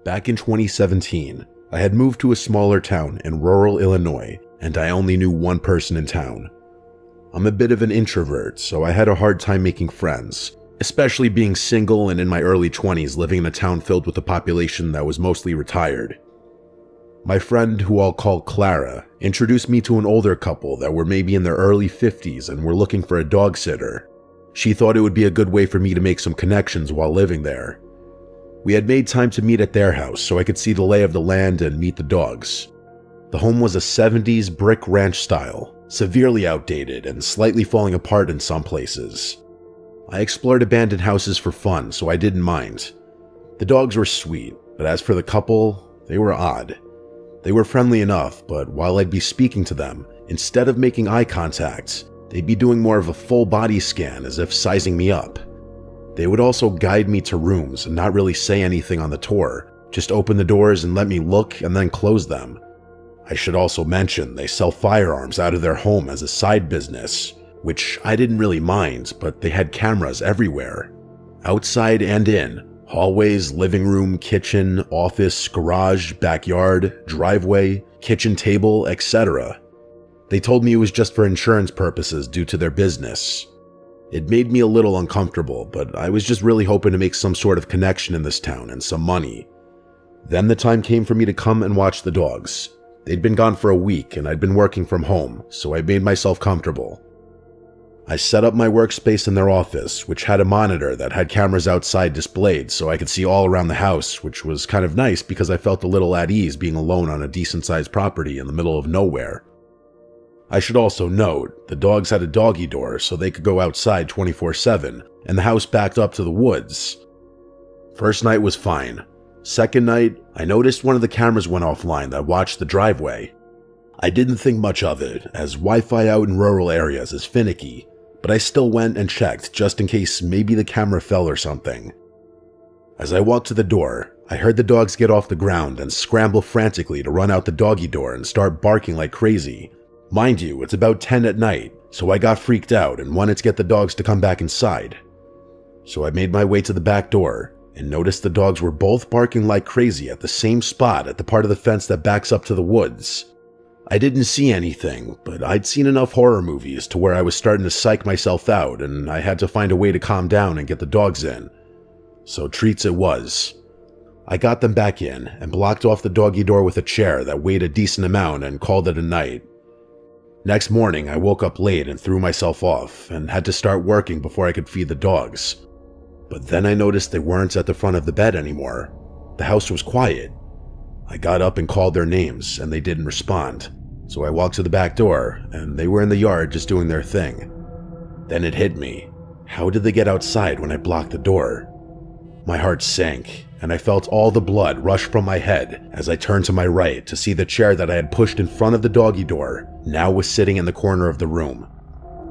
Back in 2017, I had moved to a smaller town in rural Illinois, and I only knew one person in town. I'm a bit of an introvert, so I had a hard time making friends, especially being single and in my early 20s living in a town filled with a population that was mostly retired. My friend, who I'll call Clara, introduced me to an older couple that were maybe in their early 50s and were looking for a dog sitter. She thought it would be a good way for me to make some connections while living there. We had made time to meet at their house so I could see the lay of the land and meet the dogs. The home was a 70s brick ranch style, severely outdated and slightly falling apart in some places. I explored abandoned houses for fun, so I didn't mind. The dogs were sweet, but as for the couple, they were odd. They were friendly enough, but while I'd be speaking to them, instead of making eye contact, they'd be doing more of a full body scan as if sizing me up. They would also guide me to rooms and not really say anything on the tour, just open the doors and let me look and then close them. I should also mention they sell firearms out of their home as a side business, which I didn't really mind, but they had cameras everywhere. Outside and in. Hallways, living room, kitchen, office, garage, backyard, driveway, kitchen table, etc. They told me it was just for insurance purposes due to their business. It made me a little uncomfortable, but I was just really hoping to make some sort of connection in this town and some money. Then the time came for me to come and watch the dogs. They'd been gone for a week and I'd been working from home, so I made myself comfortable. I set up my workspace in their office, which had a monitor that had cameras outside displayed so I could see all around the house, which was kind of nice because I felt a little at ease being alone on a decent-sized property in the middle of nowhere. I should also note, the dogs had a doggy door so they could go outside 24/7, and the house backed up to the woods. First night was fine. Second night, I noticed one of the cameras went offline that watched the driveway. I didn't think much of it, as Wi-Fi out in rural areas is finicky, but I still went and checked just in case maybe the camera fell or something. As I walked to the door, I heard the dogs get off the ground and scramble frantically to run out the doggy door and start barking like crazy. Mind you, it's about 10 at night, so I got freaked out and wanted to get the dogs to come back inside. So I made my way to the back door and noticed the dogs were both barking like crazy at the same spot at the part of the fence that backs up to the woods. I didn't see anything, but I'd seen enough horror movies to where I was starting to psych myself out and I had to find a way to calm down and get the dogs in. So treats it was. I got them back in and blocked off the doggy door with a chair that weighed a decent amount and called it a night. Next morning, I woke up late and threw myself off and had to start working before I could feed the dogs. But then I noticed they weren't at the front of the bed anymore. The house was quiet. I got up and called their names and they didn't respond. So I walked to the back door and they were in the yard just doing their thing. Then it hit me. How did they get outside when I blocked the door? My heart sank and I felt all the blood rush from my head as I turned to my right to see the chair that I had pushed in front of the doggy door now was sitting in the corner of the room.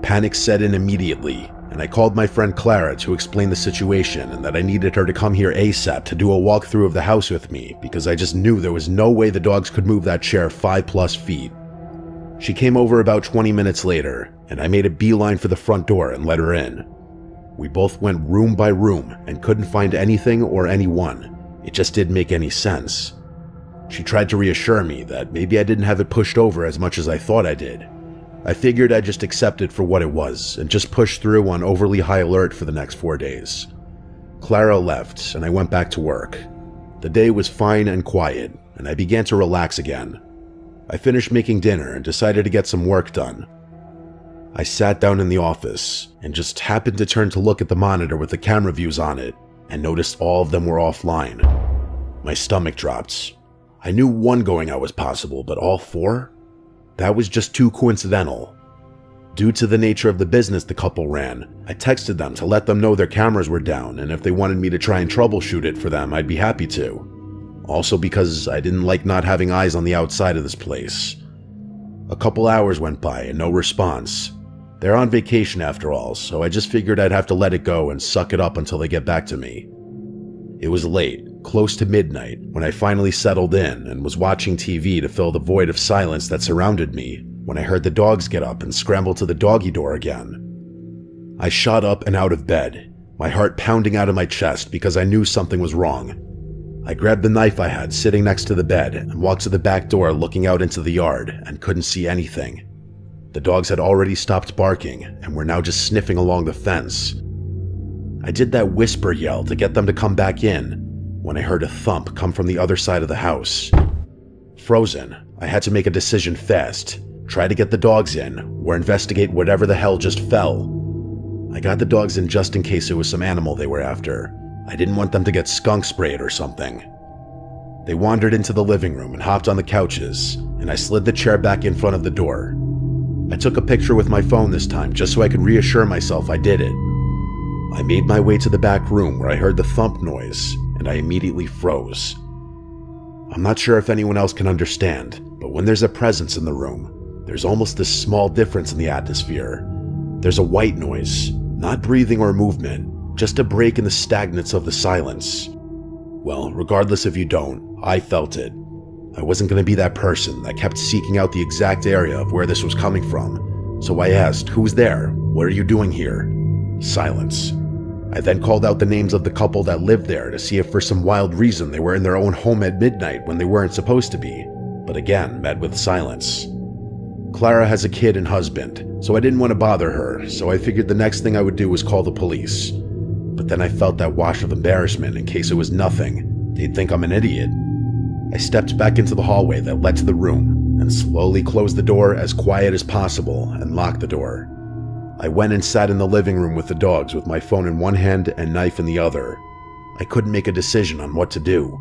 Panic set in immediately, and I called my friend Clara to explain the situation and that I needed her to come here ASAP to do a walkthrough of the house with me because I just knew there was no way the dogs could move that chair 5+ feet. She came over about 20 minutes later, and I made a beeline for the front door and let her in. We both went room by room and couldn't find anything or anyone. It just didn't make any sense. She tried to reassure me that maybe I didn't have it pushed over as much as I thought I did. I figured I'd just accept it for what it was and just push through on overly high alert for the next 4 days. Clara left and I went back to work. The day was fine and quiet, and I began to relax again. I finished making dinner and decided to get some work done. I sat down in the office and just happened to turn to look at the monitor with the camera views on it and noticed all of them were offline. My stomach dropped. I knew one going out was possible, but all 4? That was just too coincidental. Due to the nature of the business the couple ran, I texted them to let them know their cameras were down and if they wanted me to try and troubleshoot it for them, I'd be happy to. Also because I didn't like not having eyes on the outside of this place. A couple hours went by and no response. They're on vacation after all, so I just figured I'd have to let it go and suck it up until they get back to me. It was late, close to midnight, when I finally settled in and was watching TV to fill the void of silence that surrounded me when I heard the dogs get up and scramble to the doggy door again. I shot up and out of bed, my heart pounding out of my chest because I knew something was wrong. I grabbed the knife I had sitting next to the bed and walked to the back door looking out into the yard and couldn't see anything. The dogs had already stopped barking and were now just sniffing along the fence. I did that whisper yell to get them to come back in when I heard a thump come from the other side of the house. Frozen, I had to make a decision fast. Try to get the dogs in, or investigate whatever the hell just fell. I got the dogs in just in case it was some animal they were after. I didn't want them to get skunk sprayed or something. They wandered into the living room and hopped on the couches, and I slid the chair back in front of the door. I took a picture with my phone this time just so I could reassure myself I did it. I made my way to the back room where I heard the thump noise, and I immediately froze. I'm not sure if anyone else can understand, but when there's a presence in the room, there's almost this small difference in the atmosphere. There's a white noise, not breathing or movement, just a break in the stagnance of the silence. Well, regardless if you don't, I felt it. I wasn't going to be that person that kept seeking out the exact area of where this was coming from, so I asked, "Who's there? What are you doing here?" Silence. I then called out the names of the couple that lived there to see if for some wild reason they were in their own home at midnight when they weren't supposed to be, but again met with silence. Clara has a kid and husband, so I didn't want to bother her, so I figured the next thing I would do was call the police. But then I felt that wash of embarrassment in case it was nothing. They'd think I'm an idiot. I stepped back into the hallway that led to the room and slowly closed the door as quiet as possible and locked the door. I went and sat in the living room with the dogs with my phone in one hand and knife in the other. I couldn't make a decision on what to do.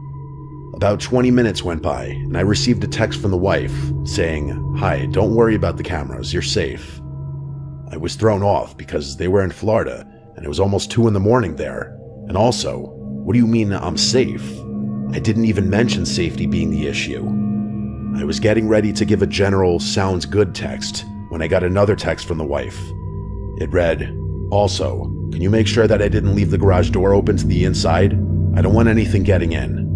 About 20 minutes went by and I received a text from the wife saying, "Hi, don't worry about the cameras, you're safe." I was thrown off because they were in Florida and it was almost 2 in the morning there. And also, what do you mean I'm safe? I didn't even mention safety being the issue. I was getting ready to give a general sounds good text when I got another text from the wife. It read, "Also, can you make sure that I didn't leave the garage door open to the inside? I don't want anything getting in.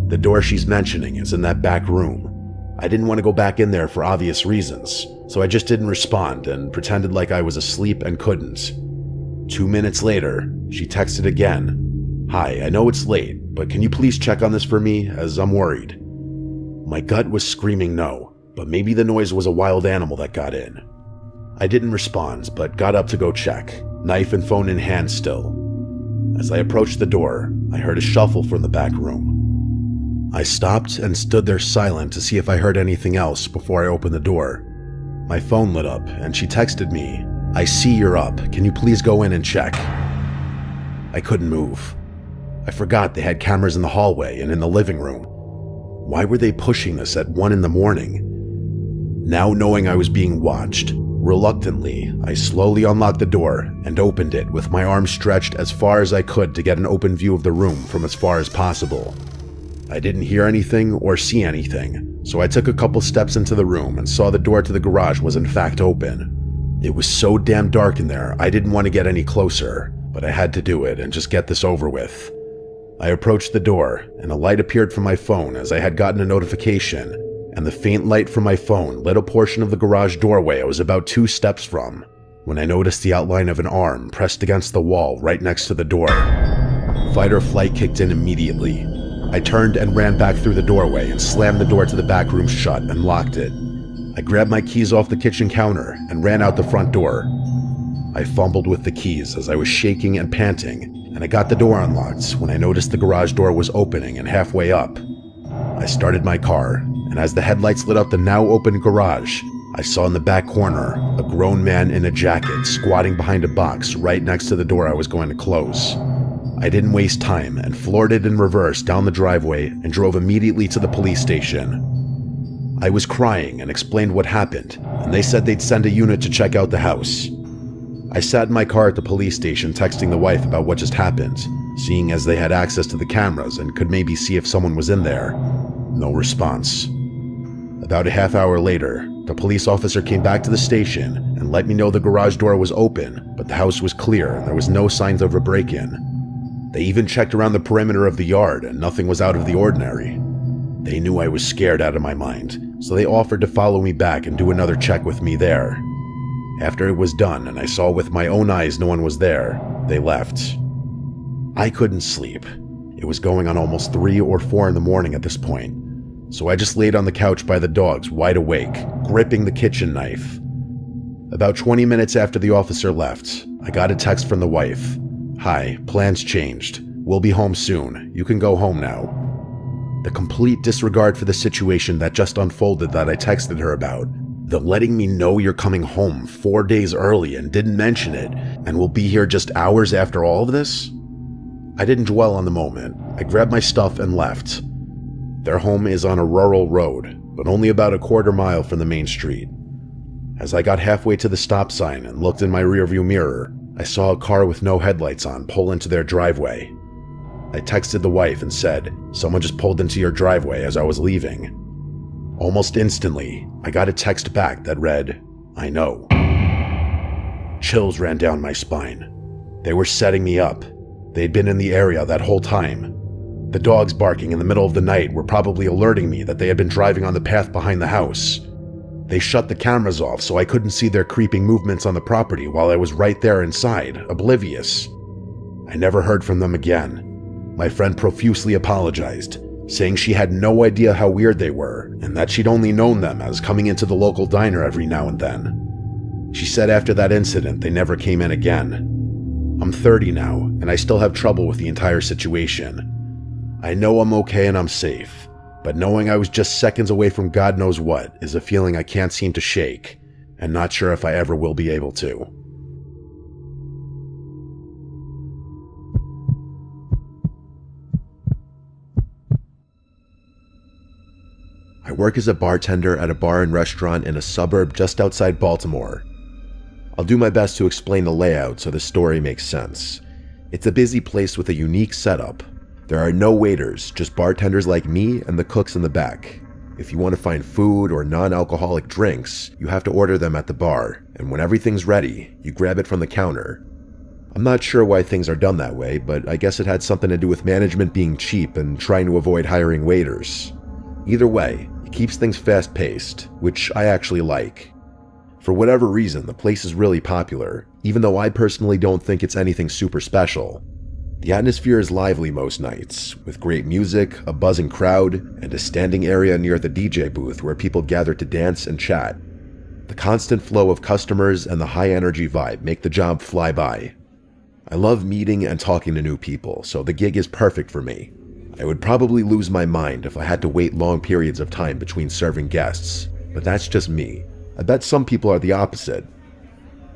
The door she's mentioning is in that back room." I didn't want to go back in there for obvious reasons, so I just didn't respond and pretended like I was asleep and couldn't. 2 minutes later, she texted again, "Hi, I know it's late, but can you please check on this for me, as I'm worried." My gut was screaming no, but maybe the noise was a wild animal that got in. I didn't respond, but got up to go check, knife and phone in hand still. As I approached the door, I heard a shuffle from the back room. I stopped and stood there silent to see if I heard anything else before I opened the door. My phone lit up, and she texted me, "I see you're up. Can you please go in and check?" I couldn't move. I forgot they had cameras in the hallway and in the living room. Why were they pushing this at 1 in the morning? Now knowing I was being watched, reluctantly, I slowly unlocked the door and opened it with my arms stretched as far as I could to get an open view of the room from as far as possible. I didn't hear anything or see anything, so I took a couple steps into the room and saw the door to the garage was in fact open. It was so damn dark in there, I didn't want to get any closer, but I had to do it and just get this over with. I approached the door, and a light appeared from my phone as I had gotten a notification, and the faint light from my phone lit a portion of the garage doorway I was about 2 steps from, when I noticed the outline of an arm pressed against the wall right next to the door. Fight or flight kicked in immediately. I turned and ran back through the doorway and slammed the door to the back room shut and locked it. I grabbed my keys off the kitchen counter and ran out the front door. I fumbled with the keys as I was shaking and panting, and I got the door unlocked when I noticed the garage door was opening and halfway up. I started my car, and as the headlights lit up the now open garage, I saw in the back corner a grown man in a jacket squatting behind a box right next to the door I was going to close. I didn't waste time and floored it in reverse down the driveway and drove immediately to the police station. I was crying and explained what happened, and they said they'd send a unit to check out the house. I sat in my car at the police station texting the wife about what just happened, seeing as they had access to the cameras and could maybe see if someone was in there. No response. About a half hour later, the police officer came back to the station and let me know the garage door was open, but the house was clear and there was no signs of a break-in. They even checked around the perimeter of the yard and nothing was out of the ordinary. They knew I was scared out of my mind, so they offered to follow me back and do another check with me there. After it was done and I saw with my own eyes no one was there, they left. I couldn't sleep. It was going on almost 3 or 4 in the morning at this point, so I just laid on the couch by the dogs, wide awake, gripping the kitchen knife. About 20 minutes after the officer left, I got a text from the wife. "Hi, plans changed. We'll be home soon. You can go home now." The complete disregard for the situation that just unfolded that I texted her about. The letting me know you're coming home 4 days early and didn't mention it, and will be here just hours after all of this? I didn't dwell on the moment. I grabbed my stuff and left. Their home is on a rural road, but only about a quarter mile from the main street. As I got halfway to the stop sign and looked in my rearview mirror, I saw a car with no headlights on pull into their driveway. I texted the wife and said, "Someone just pulled into your driveway as I was leaving." Almost instantly, I got a text back that read, "I know." Chills ran down my spine. They were setting me up. They'd been in the area that whole time. The dogs barking in the middle of the night were probably alerting me that they had been driving on the path behind the house. They shut the cameras off so I couldn't see their creeping movements on the property while I was right there inside, oblivious. I never heard from them again. My friend profusely apologized, saying she had no idea how weird they were and that she'd only known them as coming into the local diner every now and then. She said after that incident they never came in again. I'm 30 now, and I still have trouble with the entire situation. I know I'm okay and I'm safe, but knowing I was just seconds away from God knows what is a feeling I can't seem to shake, and not sure if I ever will be able to. I work as a bartender at a bar and restaurant in a suburb just outside Baltimore. I'll do my best to explain the layout so the story makes sense. It's a busy place with a unique setup. There are no waiters, just bartenders like me and the cooks in the back. If you want to find food or non-alcoholic drinks, you have to order them at the bar, and when everything's ready, you grab it from the counter. I'm not sure why things are done that way, but I guess it had something to do with management being cheap and trying to avoid hiring waiters. Either way, it keeps things fast-paced, which I actually like. For whatever reason, the place is really popular, even though I personally don't think it's anything super special. The atmosphere is lively most nights, with great music, a buzzing crowd, and a standing area near the DJ booth where people gather to dance and chat. The constant flow of customers and the high-energy vibe make the job fly by. I love meeting and talking to new people, so the gig is perfect for me. I would probably lose my mind if I had to wait long periods of time between serving guests, but that's just me. I bet some people are the opposite.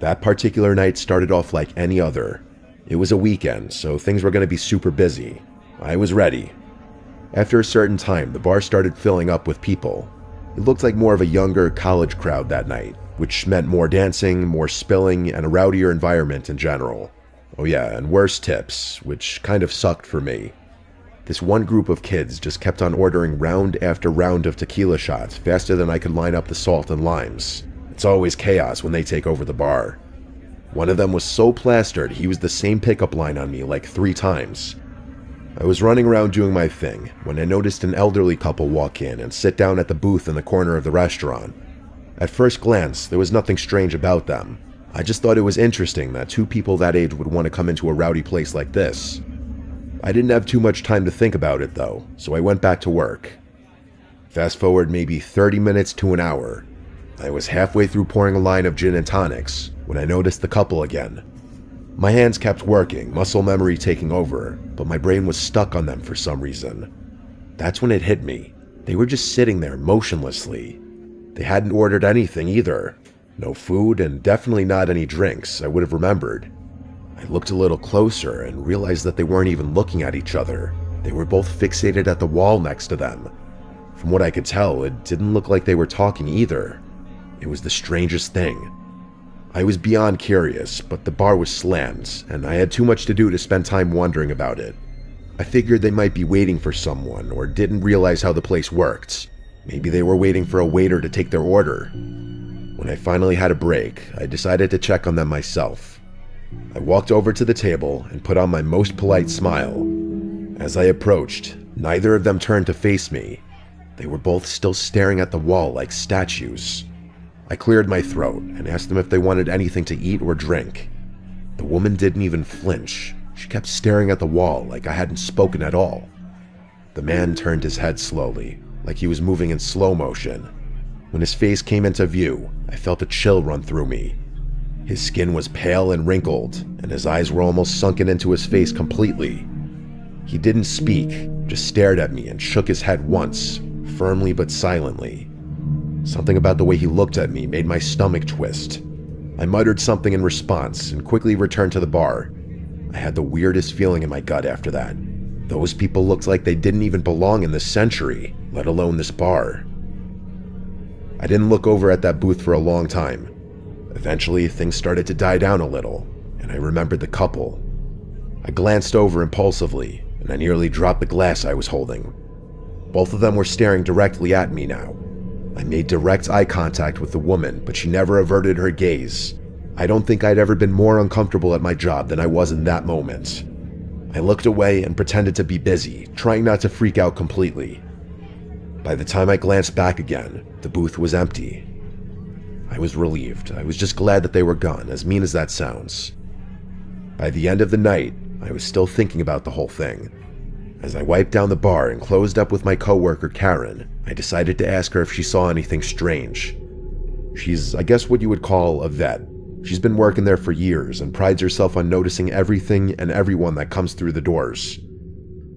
That particular night started off like any other. It was a weekend, so things were going to be super busy. I was ready. After a certain time, the bar started filling up with people. It looked like more of a younger college crowd that night, which meant more dancing, more spilling, and a rowdier environment in general. Oh yeah, and worse tips, which kind of sucked for me. This one group of kids just kept on ordering round after round of tequila shots faster than I could line up the salt and limes. It's always chaos when they take over the bar. One of them was so plastered he used the same pickup line on me like 3 times. I was running around doing my thing when I noticed an elderly couple walk in and sit down at the booth in the corner of the restaurant. At first glance, there was nothing strange about them. I just thought it was interesting that 2 people that age would want to come into a rowdy place like this. I didn't have too much time to think about it though, so I went back to work. Fast forward maybe 30 minutes to an hour. I was halfway through pouring a line of gin and tonics when I noticed the couple again. My hands kept working, muscle memory taking over, but my brain was stuck on them for some reason. That's when it hit me. They were just sitting there motionlessly. They hadn't ordered anything either. No food and definitely not any drinks I would have remembered. I looked a little closer and realized that they weren't even looking at each other. They were both fixated at the wall next to them. From what I could tell, it didn't look like they were talking either. It was the strangest thing. I was beyond curious, but the bar was slammed, and I had too much to do to spend time wondering about it. I figured they might be waiting for someone or didn't realize how the place worked. Maybe they were waiting for a waiter to take their order. When I finally had a break, I decided to check on them myself. I walked over to the table and put on my most polite smile. As I approached, neither of them turned to face me. They were both still staring at the wall like statues. I cleared my throat and asked them if they wanted anything to eat or drink. The woman didn't even flinch. She kept staring at the wall like I hadn't spoken at all. The man turned his head slowly, like he was moving in slow motion. When his face came into view, I felt a chill run through me. His skin was pale and wrinkled, and his eyes were almost sunken into his face completely. He didn't speak, just stared at me and shook his head once, firmly but silently. Something about the way he looked at me made my stomach twist. I muttered something in response and quickly returned to the bar. I had the weirdest feeling in my gut after that. Those people looked like they didn't even belong in this century, let alone this bar. I didn't look over at that booth for a long time. Eventually, things started to die down a little, and I remembered the couple. I glanced over impulsively, and I nearly dropped the glass I was holding. Both of them were staring directly at me now. I made direct eye contact with the woman, but she never averted her gaze. I don't think I'd ever been more uncomfortable at my job than I was in that moment. I looked away and pretended to be busy, trying not to freak out completely. By the time I glanced back again, the booth was empty. I was relieved. I was just glad that they were gone, as mean as that sounds. By the end of the night, I was still thinking about the whole thing. As I wiped down the bar and closed up with my coworker Karen, I decided to ask her if she saw anything strange. She's, I guess, what you would call a vet. She's been working there for years and prides herself on noticing everything and everyone that comes through the doors.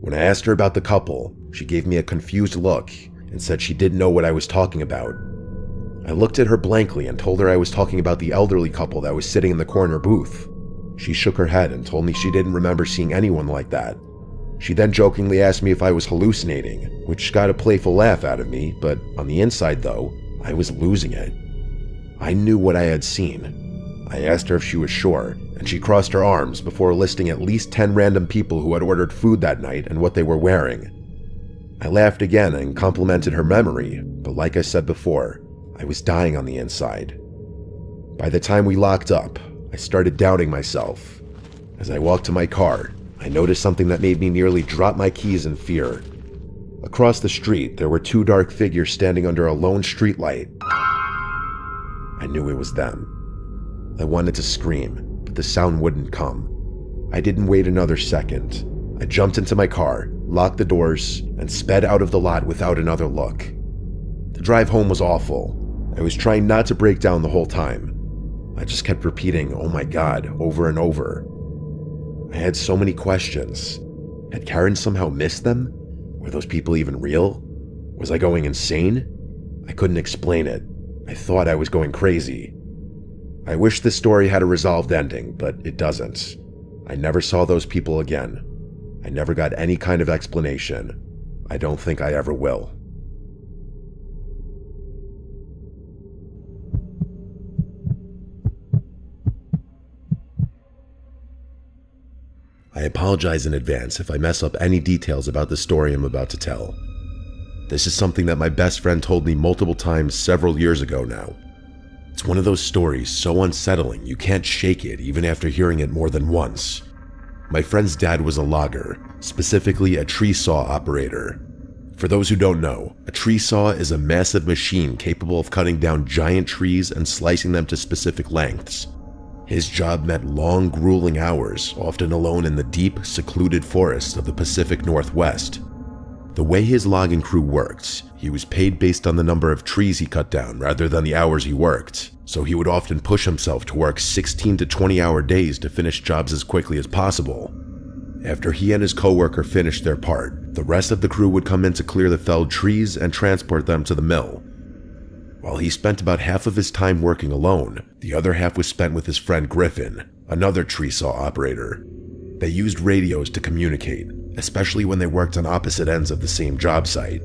When I asked her about the couple, she gave me a confused look and said she didn't know what I was talking about. I looked at her blankly and told her I was talking about the elderly couple that was sitting in the corner booth. She shook her head and told me she didn't remember seeing anyone like that. She then jokingly asked me if I was hallucinating, which got a playful laugh out of me, but on the inside though, I was losing it. I knew what I had seen. I asked her if she was sure, and she crossed her arms before listing at least 10 random people who had ordered food that night and what they were wearing. I laughed again and complimented her memory, but like I said before, I was dying on the inside. By the time we locked up, I started doubting myself. As I walked to my car, I noticed something that made me nearly drop my keys in fear. Across the street, there were 2 dark figures standing under a lone streetlight. I knew it was them. I wanted to scream, but the sound wouldn't come. I didn't wait another second. I jumped into my car, locked the doors, and sped out of the lot without another look. The drive home was awful. I was trying not to break down the whole time. I just kept repeating, "Oh my God," over and over. I had so many questions. Had Karen somehow missed them? Were those people even real? Was I going insane? I couldn't explain it. I thought I was going crazy. I wish this story had a resolved ending, but it doesn't. I never saw those people again. I never got any kind of explanation. I don't think I ever will. I apologize in advance if I mess up any details about the story I'm about to tell. This is something that my best friend told me multiple times several years ago now. It's one of those stories so unsettling you can't shake it even after hearing it more than once. My friend's dad was a logger, specifically a tree saw operator. For those who don't know, a tree saw is a massive machine capable of cutting down giant trees and slicing them to specific lengths. His job meant long, grueling hours, often alone in the deep, secluded forests of the Pacific Northwest. The way his logging crew worked, he was paid based on the number of trees he cut down rather than the hours he worked, so he would often push himself to work 16 to 20-hour days to finish jobs as quickly as possible. After he and his coworker finished their part, the rest of the crew would come in to clear the felled trees and transport them to the mill. While he spent about half of his time working alone, the other half was spent with his friend Griffin, another tree saw operator. They used radios to communicate, especially when they worked on opposite ends of the same job site.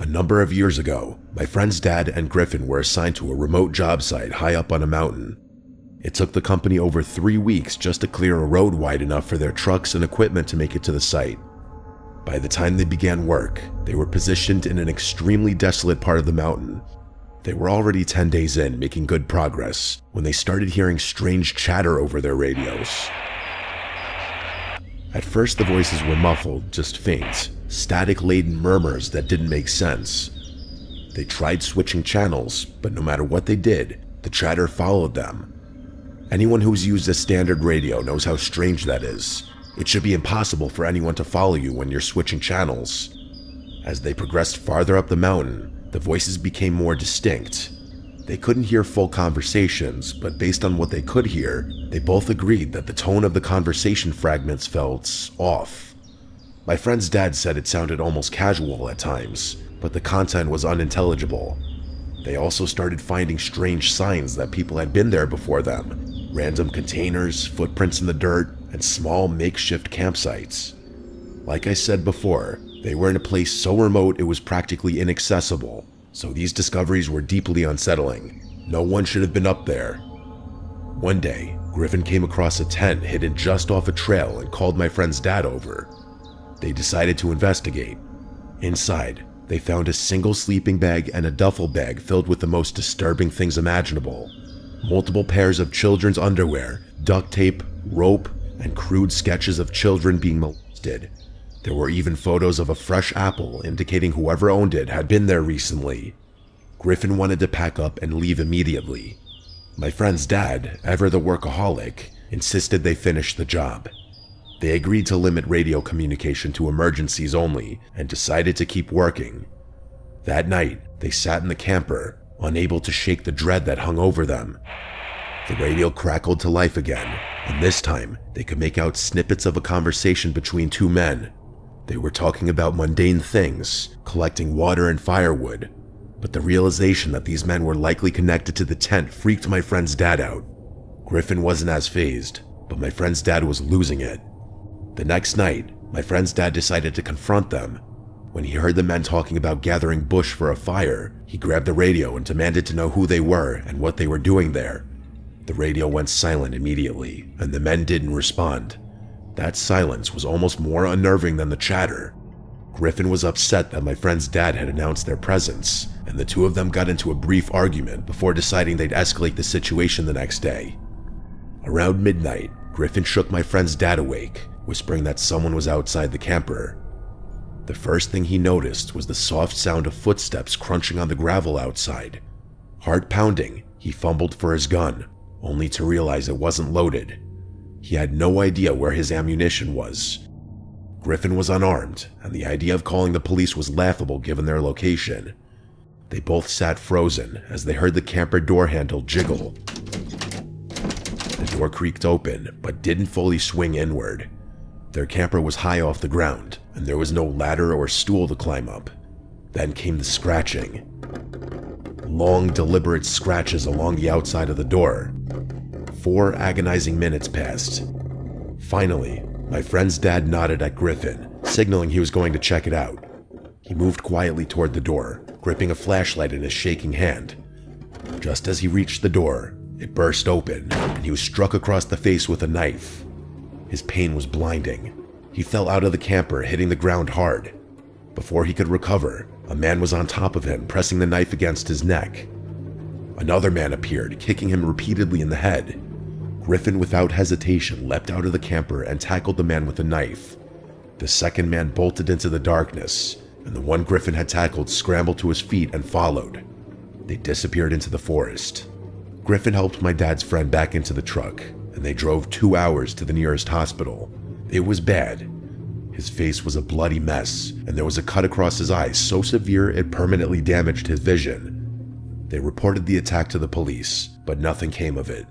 A number of years ago, my friend's dad and Griffin were assigned to a remote job site high up on a mountain. It took the company over 3 weeks just to clear a road wide enough for their trucks and equipment to make it to the site. By the time they began work, they were positioned in an extremely desolate part of the mountain. They were already 10 days in, making good progress, when they started hearing strange chatter over their radios. At first, the voices were muffled, just faint, static-laden murmurs that didn't make sense. They tried switching channels, but no matter what they did, the chatter followed them. Anyone who's used a standard radio knows how strange that is. It should be impossible for anyone to follow you when you're switching channels. As they progressed farther up the mountain, the voices became more distinct. They couldn't hear full conversations, but based on what they could hear, they both agreed that the tone of the conversation fragments felt off. My friend's dad said it sounded almost casual at times, but the content was unintelligible. They also started finding strange signs that people had been there before them: random containers, footprints in the dirt, and small makeshift campsites. Like I said before, they were in a place so remote it was practically inaccessible, so these discoveries were deeply unsettling. No one should have been up there. One day, Griffin came across a tent hidden just off a trail and called my friend's dad over. They decided to investigate. Inside, they found a single sleeping bag and a duffel bag filled with the most disturbing things imaginable: multiple pairs of children's underwear, duct tape, rope, and crude sketches of children being molested. There were even photos of a fresh apple indicating whoever owned it had been there recently. Griffin wanted to pack up and leave immediately. My friend's dad, ever the workaholic, insisted they finish the job. They agreed to limit radio communication to emergencies only and decided to keep working. That night, they sat in the camper, unable to shake the dread that hung over them. The radio crackled to life again, and this time they could make out snippets of a conversation between two men. They were talking about mundane things, collecting water and firewood, but the realization that these men were likely connected to the tent freaked my friend's dad out. Griffin wasn't as fazed, but my friend's dad was losing it. The next night, my friend's dad decided to confront them. When he heard the men talking about gathering bush for a fire, he grabbed the radio and demanded to know who they were and what they were doing there. The radio went silent immediately, and the men didn't respond. That silence was almost more unnerving than the chatter. Griffin was upset that my friend's dad had announced their presence, and the two of them got into a brief argument before deciding they'd escalate the situation the next day. Around midnight, Griffin shook my friend's dad awake, whispering that someone was outside the camper. The first thing he noticed was the soft sound of footsteps crunching on the gravel outside. Heart pounding, he fumbled for his gun, only to realize it wasn't loaded. He had no idea where his ammunition was. Griffin was unarmed, and the idea of calling the police was laughable given their location. They both sat frozen as they heard the camper door handle jiggle. The door creaked open, but didn't fully swing inward. Their camper was high off the ground, and there was no ladder or stool to climb up. Then came the scratching. Long, deliberate scratches along the outside of the door. 4 agonizing minutes passed. Finally, my friend's dad nodded at Griffin, signaling he was going to check it out. He moved quietly toward the door, gripping a flashlight in his shaking hand. Just as he reached the door, it burst open, and he was struck across the face with a knife. His pain was blinding. He fell out of the camper, hitting the ground hard. Before he could recover, a man was on top of him, pressing the knife against his neck. Another man appeared, kicking him repeatedly in the head. Griffin, without hesitation, leapt out of the camper and tackled the man with a knife. The second man bolted into the darkness, and the one Griffin had tackled scrambled to his feet and followed. They disappeared into the forest. Griffin helped my dad's friend back into the truck, and they drove 2 hours to the nearest hospital. It was bad. His face was a bloody mess, and there was a cut across his eye so severe it permanently damaged his vision. They reported the attack to the police, but nothing came of it.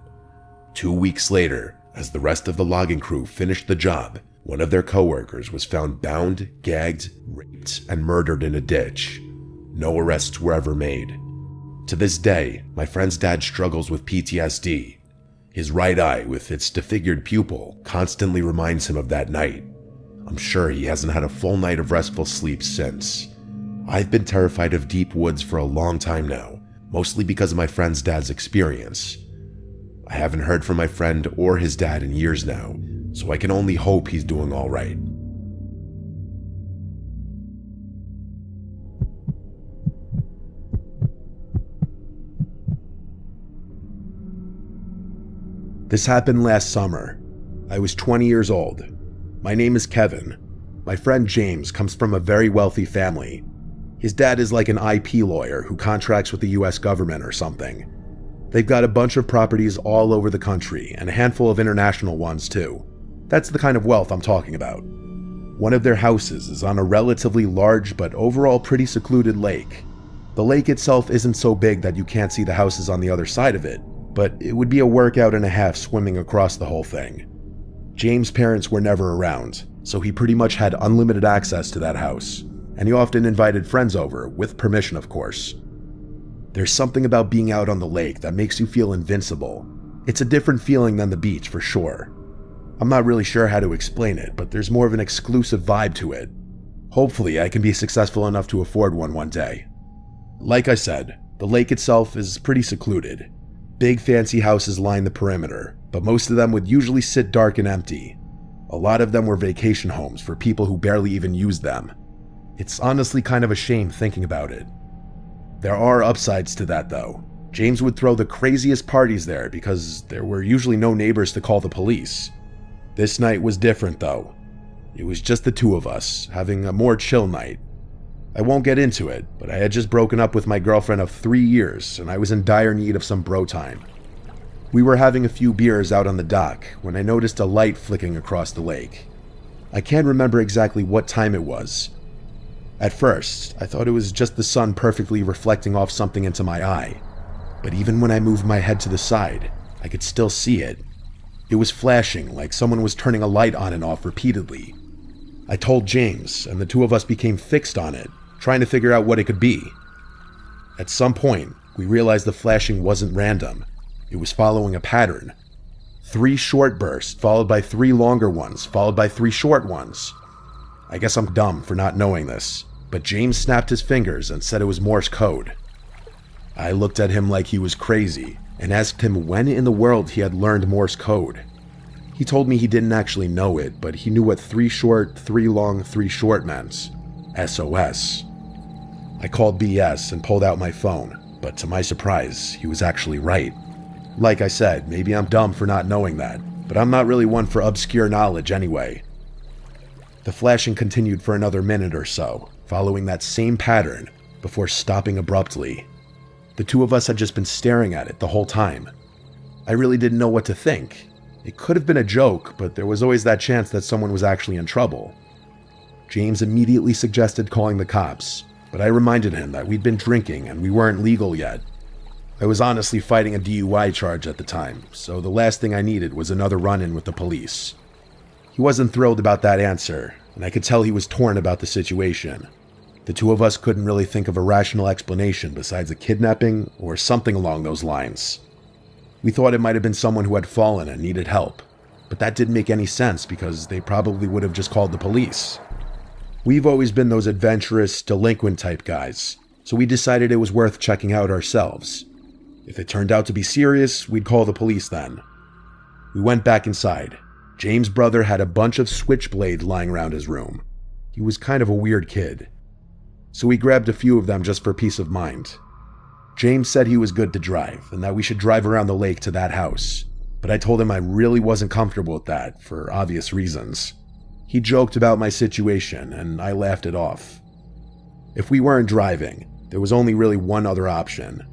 2 weeks later, as the rest of the logging crew finished the job, one of their coworkers was found bound, gagged, raped, and murdered in a ditch. No arrests were ever made. To this day, my friend's dad struggles with PTSD. His right eye, with its disfigured pupil, constantly reminds him of that night. I'm sure he hasn't had a full night of restful sleep since. I've been terrified of deep woods for a long time now, mostly because of my friend's dad's experience. I haven't heard from my friend or his dad in years now, so I can only hope he's doing all right. This happened last summer. I was 20 years old. My name is Kevin. My friend James comes from a very wealthy family. His dad is like an IP lawyer who contracts with the US government or something. They've got a bunch of properties all over the country and a handful of international ones too. That's the kind of wealth I'm talking about. One of their houses is on a relatively large but overall pretty secluded lake. The lake itself isn't so big that you can't see the houses on the other side of it, but it would be a workout and a half swimming across the whole thing. James' parents were never around, so he pretty much had unlimited access to that house, and he often invited friends over, with permission of course. There's something about being out on the lake that makes you feel invincible. It's a different feeling than the beach for sure. I'm not really sure how to explain it, but there's more of an exclusive vibe to it. Hopefully I can be successful enough to afford one day. Like I said, the lake itself is pretty secluded. Big fancy houses line the perimeter, but most of them would usually sit dark and empty. A lot of them were vacation homes for people who barely even used them. It's honestly kind of a shame thinking about it. There are upsides to that though. James would throw the craziest parties there because there were usually no neighbors to call the police. This night was different though. It was just the two of us, having a more chill night. I won't get into it, but I had just broken up with my girlfriend of 3 years and I was in dire need of some bro time. We were having a few beers out on the dock when I noticed a light flicking across the lake. I can't remember exactly what time it was. At first, I thought it was just the sun perfectly reflecting off something into my eye, but even when I moved my head to the side, I could still see it. It was flashing like someone was turning a light on and off repeatedly. I told James, and the two of us became fixed on it, trying to figure out what it could be. At some point, we realized the flashing wasn't random. It was following a pattern. 3 short bursts, followed by 3 longer ones, followed by 3 short ones. I guess I'm dumb for not knowing this, but James snapped his fingers and said it was Morse code. I looked at him like he was crazy and asked him when in the world he had learned Morse code. He told me he didn't actually know it, but he knew what 3 short, 3 long, 3 short meant. SOS. I called BS and pulled out my phone, but to my surprise, he was actually right. Like I said, maybe I'm dumb for not knowing that, but I'm not really one for obscure knowledge anyway. The flashing continued for another minute or so, following that same pattern, before stopping abruptly. The two of us had just been staring at it the whole time. I really didn't know what to think. It could have been a joke, but there was always that chance that someone was actually in trouble. James immediately suggested calling the cops, but I reminded him that we'd been drinking and we weren't legal yet. I was honestly fighting a DUI charge at the time, so the last thing I needed was another run-in with the police. He wasn't thrilled about that answer, and I could tell he was torn about the situation. The two of us couldn't really think of a rational explanation besides a kidnapping or something along those lines. We thought it might have been someone who had fallen and needed help, but that didn't make any sense because they probably would have just called the police. We've always been those adventurous, delinquent type guys, so we decided it was worth checking out ourselves. If it turned out to be serious, we'd call the police then. We went back inside. James' brother had a bunch of switchblades lying around his room. He was kind of a weird kid. So we grabbed a few of them just for peace of mind. James said he was good to drive, and that we should drive around the lake to that house, but I told him I really wasn't comfortable with that, for obvious reasons. He joked about my situation, and I laughed it off. If we weren't driving, there was only really one other option.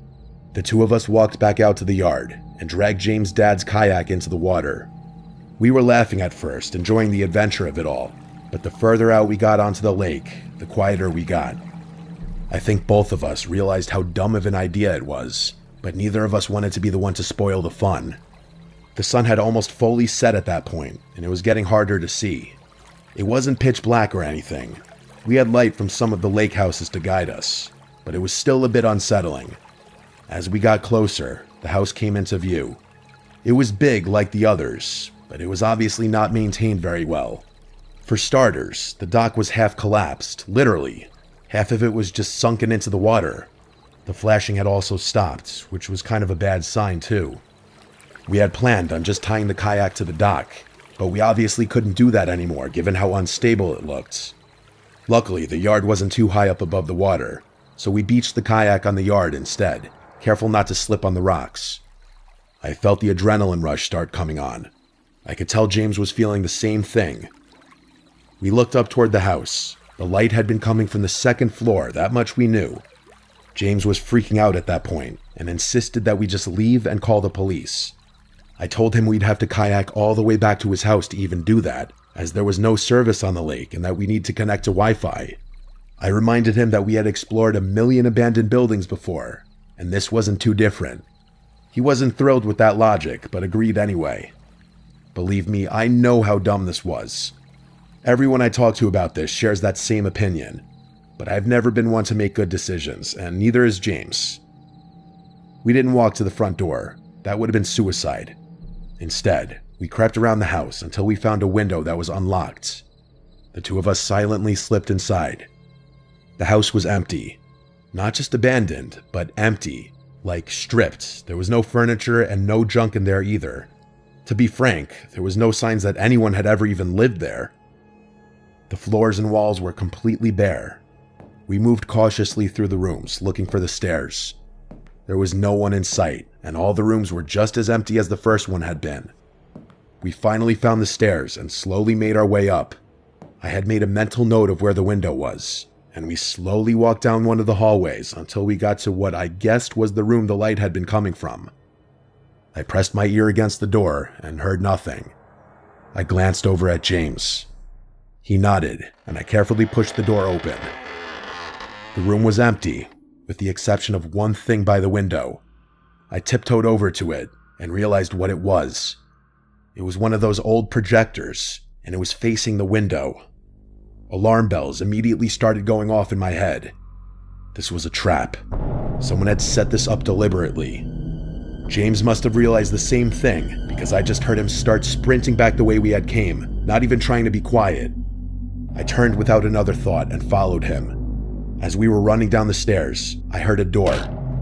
The two of us walked back out to the yard, and dragged James' dad's kayak into the water. We were laughing at first, enjoying the adventure of it all, but the further out we got onto the lake, the quieter we got. I think both of us realized how dumb of an idea it was, but neither of us wanted to be the one to spoil the fun. The sun had almost fully set at that point, and it was getting harder to see. It wasn't pitch black or anything. We had light from some of the lake houses to guide us, but it was still a bit unsettling. As we got closer, the house came into view. It was big like the others, but it was obviously not maintained very well. For starters, the dock was half collapsed, literally. Half of it was just sunken into the water. The flashing had also stopped, which was kind of a bad sign too. We had planned on just tying the kayak to the dock, but we obviously couldn't do that anymore given how unstable it looked. Luckily, the yard wasn't too high up above the water, so we beached the kayak on the yard instead, careful not to slip on the rocks. I felt the adrenaline rush start coming on. I could tell James was feeling the same thing. We looked up toward the house. The light had been coming from the second floor, that much we knew. James was freaking out at that point and insisted that we just leave and call the police. I told him we'd have to kayak all the way back to his house to even do that, as there was no service on the lake and that we need to connect to Wi-Fi. I reminded him that we had explored 1,000,000 abandoned buildings before, and this wasn't too different. He wasn't thrilled with that logic, but agreed anyway. Believe me, I know how dumb this was. Everyone I talk to about this shares that same opinion, but I've never been one to make good decisions, and neither is James. We didn't walk to the front door. That would have been suicide. Instead, we crept around the house until we found a window that was unlocked. The two of us silently slipped inside. The house was empty. Not just abandoned, but empty. Like stripped. There was no furniture and no junk in there either. To be frank, there was no signs that anyone had ever even lived there. The floors and walls were completely bare. We moved cautiously through the rooms, looking for the stairs. There was no one in sight, and all the rooms were just as empty as the first one had been. We finally found the stairs and slowly made our way up. I had made a mental note of where the window was, and we slowly walked down one of the hallways until we got to what I guessed was the room the light had been coming from. I pressed my ear against the door and heard nothing. I glanced over at James. He nodded, and I carefully pushed the door open. The room was empty, with the exception of one thing by the window. I tiptoed over to it and realized what it was. It was one of those old projectors, and it was facing the window. Alarm bells immediately started going off in my head. This was a trap. Someone had set this up deliberately. James must have realized the same thing, because I just heard him start sprinting back the way we had came, not even trying to be quiet. I turned without another thought and followed him. As we were running down the stairs, I heard a door,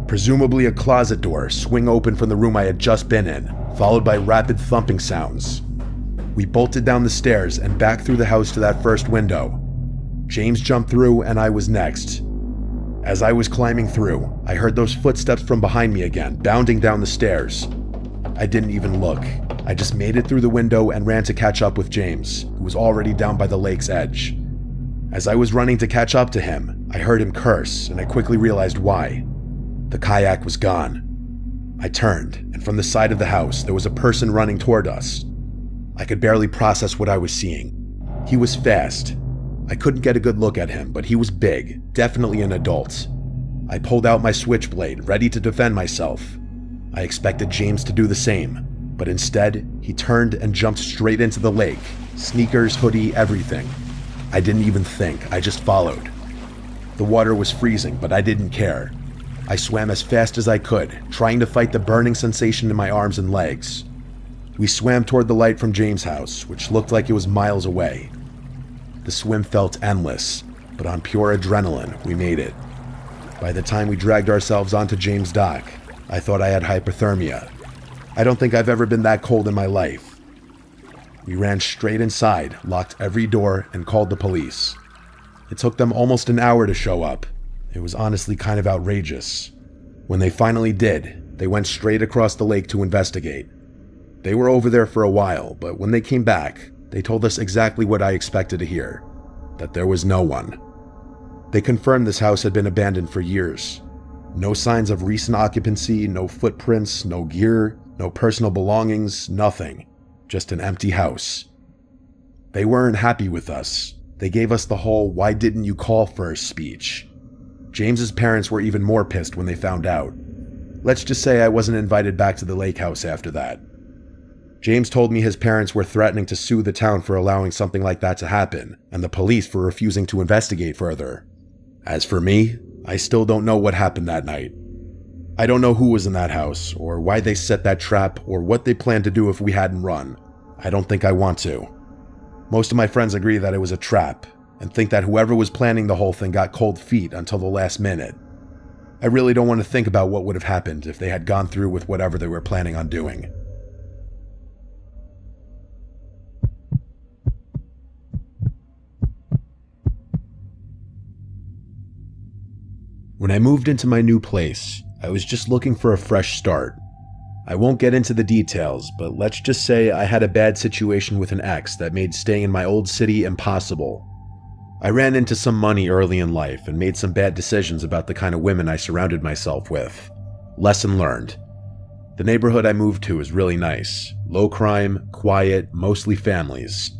presumably a closet door, swing open from the room I had just been in, followed by rapid thumping sounds. We bolted down the stairs and back through the house to that first window. James jumped through and I was next. As I was climbing through, I heard those footsteps from behind me again, bounding down the stairs. I didn't even look. I just made it through the window and ran to catch up with James, who was already down by the lake's edge. As I was running to catch up to him, I heard him curse, and I quickly realized why. The kayak was gone. I turned, and from the side of the house, there was a person running toward us. I could barely process what I was seeing. He was fast. I couldn't get a good look at him, but he was big, definitely an adult. I pulled out my switchblade, ready to defend myself. I expected James to do the same, but instead, he turned and jumped straight into the lake. Sneakers, hoodie, everything. I didn't even think, I just followed. The water was freezing, but I didn't care. I swam as fast as I could, trying to fight the burning sensation in my arms and legs. We swam toward the light from James' house, which looked like it was miles away. The swim felt endless, but on pure adrenaline, we made it. By the time we dragged ourselves onto James' dock, I thought I had hypothermia. I don't think I've ever been that cold in my life. We ran straight inside, locked every door, and called the police. It took them almost an hour to show up. It was honestly kind of outrageous. When they finally did, they went straight across the lake to investigate. They were over there for a while, but when they came back, they told us exactly what I expected to hear, that there was no one. They confirmed this house had been abandoned for years. No signs of recent occupancy, no footprints, no gear, no personal belongings, nothing. Just an empty house. They weren't happy with us. They gave us the whole "why didn't you call first" speech. James's parents were even more pissed when they found out. Let's just say I wasn't invited back to the lake house after that. James told me his parents were threatening to sue the town for allowing something like that to happen, and the police for refusing to investigate further. As for me, I still don't know what happened that night. I don't know who was in that house, or why they set that trap, or what they planned to do if we hadn't run. I don't think I want to. Most of my friends agree that it was a trap, and think that whoever was planning the whole thing got cold feet until the last minute. I really don't want to think about what would have happened if they had gone through with whatever they were planning on doing. When I moved into my new place, I was just looking for a fresh start. I won't get into the details, but let's just say I had a bad situation with an ex that made staying in my old city impossible. I ran into some money early in life and made some bad decisions about the kind of women I surrounded myself with. Lesson learned. The neighborhood I moved to is really nice. Low crime, quiet, mostly families.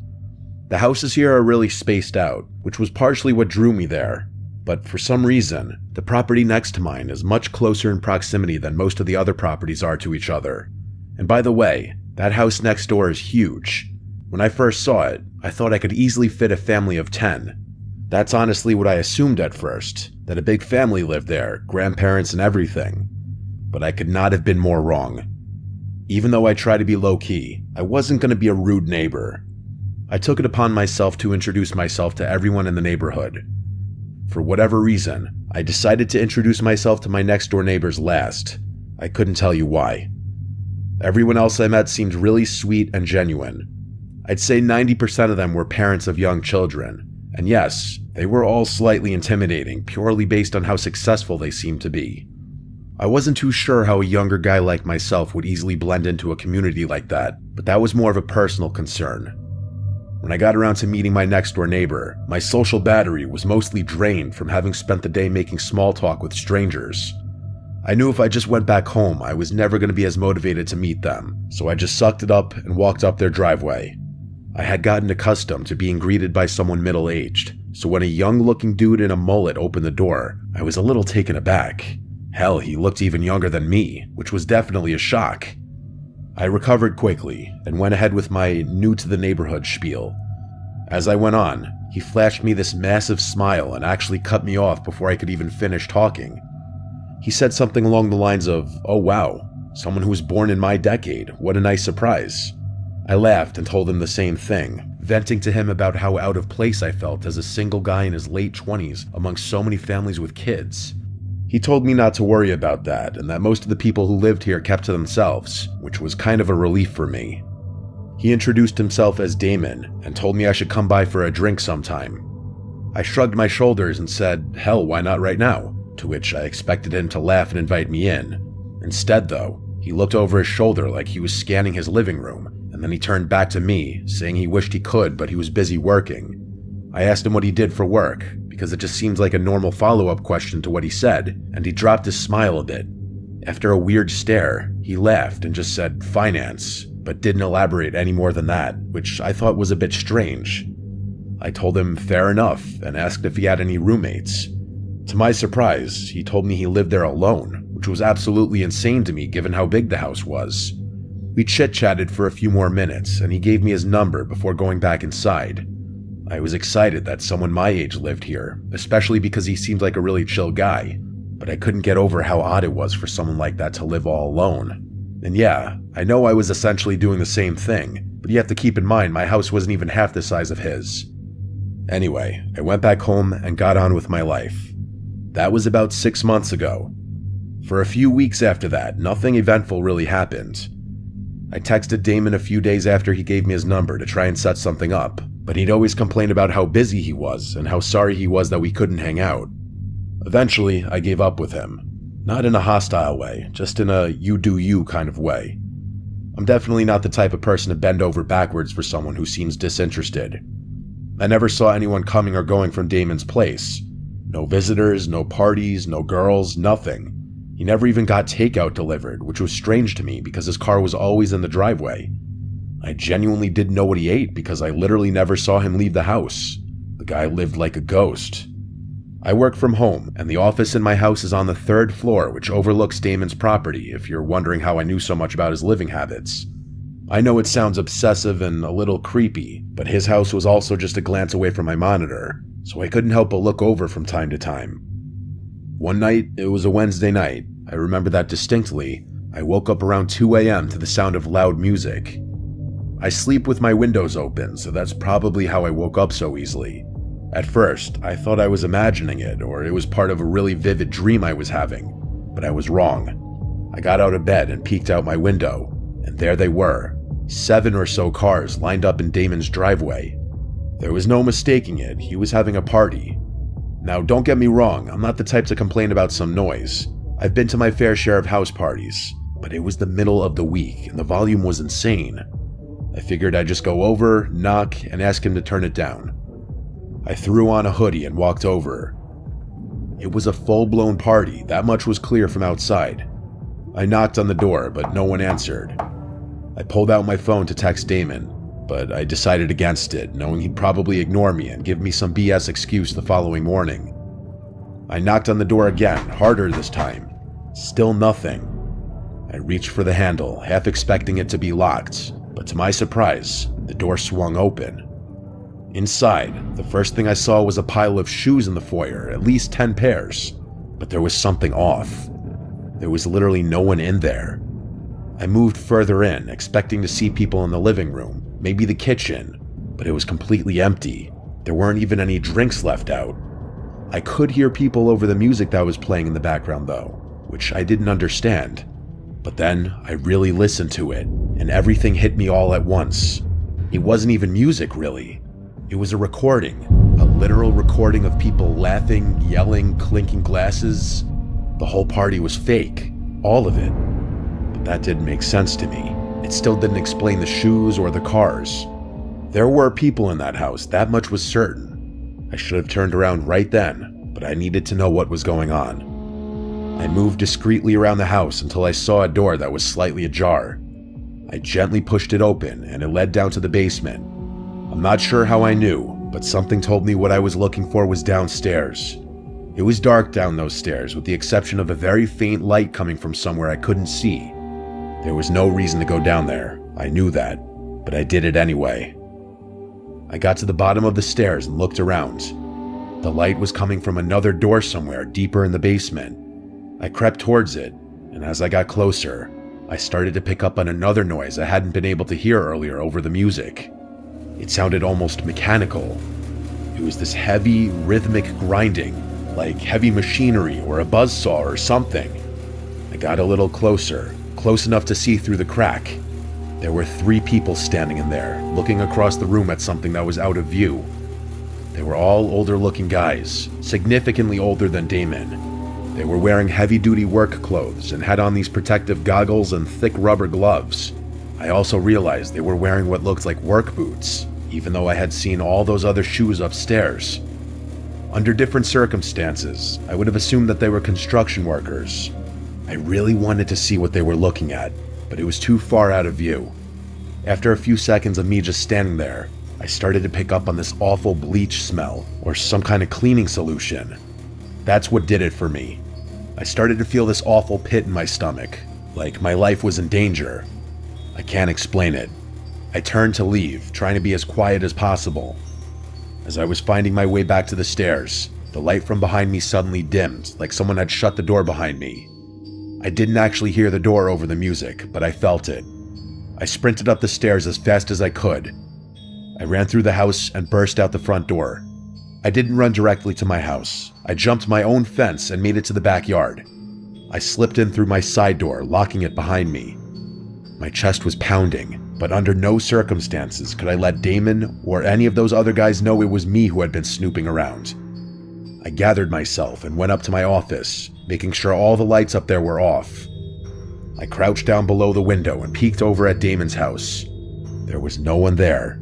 The houses here are really spaced out, which was partially what drew me there. But for some reason, the property next to mine is much closer in proximity than most of the other properties are to each other. And by the way, that house next door is huge. When I first saw it, I thought I could easily fit a family of 10. That's honestly what I assumed at first, that a big family lived there, grandparents and everything. But I could not have been more wrong. Even though I tried to be low-key, I wasn't going to be a rude neighbor. I took it upon myself to introduce myself to everyone in the neighborhood. For whatever reason, I decided to introduce myself to my next-door neighbors last. I couldn't tell you why. Everyone else I met seemed really sweet and genuine. I'd say 90% of them were parents of young children. And yes, they were all slightly intimidating, purely based on how successful they seemed to be. I wasn't too sure how a younger guy like myself would easily blend into a community like that, but that was more of a personal concern. When I got around to meeting my next-door neighbor, my social battery was mostly drained from having spent the day making small talk with strangers. I knew if I just went back home, I was never going to be as motivated to meet them, so I just sucked it up and walked up their driveway. I had gotten accustomed to being greeted by someone middle-aged, so when a young-looking dude in a mullet opened the door, I was a little taken aback. Hell, he looked even younger than me, which was definitely a shock. I recovered quickly and went ahead with my new-to-the-neighborhood spiel. As I went on, he flashed me this massive smile and actually cut me off before I could even finish talking. He said something along the lines of, "Oh wow, someone who was born in my decade, what a nice surprise." I laughed and told him the same thing, venting to him about how out of place I felt as a single guy in his late 20s amongst so many families with kids. He told me not to worry about that and that most of the people who lived here kept to themselves, which was kind of a relief for me. He introduced himself as Damon and told me I should come by for a drink sometime. I shrugged my shoulders and said, hell, why not right now? To which I expected him to laugh and invite me in. Instead, though, he looked over his shoulder like he was scanning his living room, and then he turned back to me, saying he wished he could, but he was busy working. I asked him what he did for work, because it just seemed like a normal follow-up question to what he said, and he dropped his smile a bit. After a weird stare, he laughed and just said, finance, but didn't elaborate any more than that, which I thought was a bit strange. I told him fair enough, and asked if he had any roommates. To my surprise, he told me he lived there alone, which was absolutely insane to me given how big the house was. We chit-chatted for a few more minutes, and he gave me his number before going back inside. I was excited that someone my age lived here, especially because he seemed like a really chill guy, but I couldn't get over how odd it was for someone like that to live all alone. And yeah, I know I was essentially doing the same thing, but you have to keep in mind my house wasn't even half the size of his. Anyway, I went back home and got on with my life. That was about 6 months ago. For a few weeks after that, nothing eventful really happened. I texted Damon a few days after he gave me his number to try and set something up, but he'd always complain about how busy he was and how sorry he was that we couldn't hang out. Eventually, I gave up with him. Not in a hostile way, just in a you do you kind of way. I'm definitely not the type of person to bend over backwards for someone who seems disinterested. I never saw anyone coming or going from Damon's place. No visitors, no parties, no girls, nothing. He never even got takeout delivered, which was strange to me because his car was always in the driveway. I genuinely didn't know what he ate because I literally never saw him leave the house. The guy lived like a ghost. I work from home, and the office in my house is on the 3rd floor, which overlooks Damon's property, if you're wondering how I knew so much about his living habits. I know it sounds obsessive and a little creepy, but his house was also just a glance away from my monitor, so I couldn't help but look over from time to time. One night, it was a Wednesday night, I remember that distinctly. I woke up around 2 a.m. to the sound of loud music. I sleep with my windows open, so that's probably how I woke up so easily. At first, I thought I was imagining it, or it was part of a really vivid dream I was having, but I was wrong. I got out of bed and peeked out my window, and there they were, 7 or so cars lined up in Damon's driveway. There was no mistaking it, he was having a party. Now, don't get me wrong, I'm not the type to complain about some noise. I've been to my fair share of house parties, but it was the middle of the week and the volume was insane. I figured I'd just go over, knock, and ask him to turn it down. I threw on a hoodie and walked over. It was a full-blown party, that much was clear from outside. I knocked on the door, but no one answered. I pulled out my phone to text Damon, but I decided against it, knowing he'd probably ignore me and give me some BS excuse the following morning. I knocked on the door again, harder this time. Still nothing. I reached for the handle, half expecting it to be locked, but to my surprise, the door swung open. Inside, the first thing I saw was a pile of shoes in the foyer, at least 10 pairs, but there was something off. There was literally no one in there. I moved further in, expecting to see people in the living room, maybe the kitchen, but it was completely empty. There weren't even any drinks left out. I could hear people over the music that was playing in the background though, which I didn't understand. But then I really listened to it, and everything hit me all at once. It wasn't even music, really. It was a recording, a literal recording of people laughing, yelling, clinking glasses. The whole party was fake, all of it. But that didn't make sense to me. It still didn't explain the shoes or the cars. There were people in that house, that much was certain. I should have turned around right then, but I needed to know what was going on. I moved discreetly around the house until I saw a door that was slightly ajar. I gently pushed it open and it led down to the basement. I'm not sure how I knew, but something told me what I was looking for was downstairs. It was dark down those stairs, with the exception of a very faint light coming from somewhere I couldn't see. There was no reason to go down there, I knew that, but I did it anyway. I got to the bottom of the stairs and looked around. The light was coming from another door somewhere deeper in the basement. I crept towards it, and as I got closer, I started to pick up on another noise I hadn't been able to hear earlier over the music. It sounded almost mechanical. It was this heavy, rhythmic grinding, like heavy machinery or a buzzsaw or something. I got a little closer, close enough to see through the crack. There were 3 people standing in there, looking across the room at something that was out of view. They were all older-looking guys, significantly older than Damon. They were wearing heavy-duty work clothes and had on these protective goggles and thick rubber gloves. I also realized they were wearing what looked like work boots, even though I had seen all those other shoes upstairs. Under different circumstances, I would have assumed that they were construction workers. I really wanted to see what they were looking at, but it was too far out of view. After a few seconds of me just standing there, I started to pick up on this awful bleach smell, or some kind of cleaning solution. That's what did it for me. I started to feel this awful pit in my stomach, like my life was in danger. I can't explain it. I turned to leave, trying to be as quiet as possible. As I was finding my way back to the stairs, the light from behind me suddenly dimmed, like someone had shut the door behind me. I didn't actually hear the door over the music, but I felt it. I sprinted up the stairs as fast as I could. I ran through the house and burst out the front door. I didn't run directly to my house. I jumped my own fence and made it to the backyard. I slipped in through my side door, locking it behind me. My chest was pounding, but under no circumstances could I let Damon or any of those other guys know it was me who had been snooping around. I gathered myself and went up to my office, making sure all the lights up there were off. I crouched down below the window and peeked over at Damon's house. There was no one there.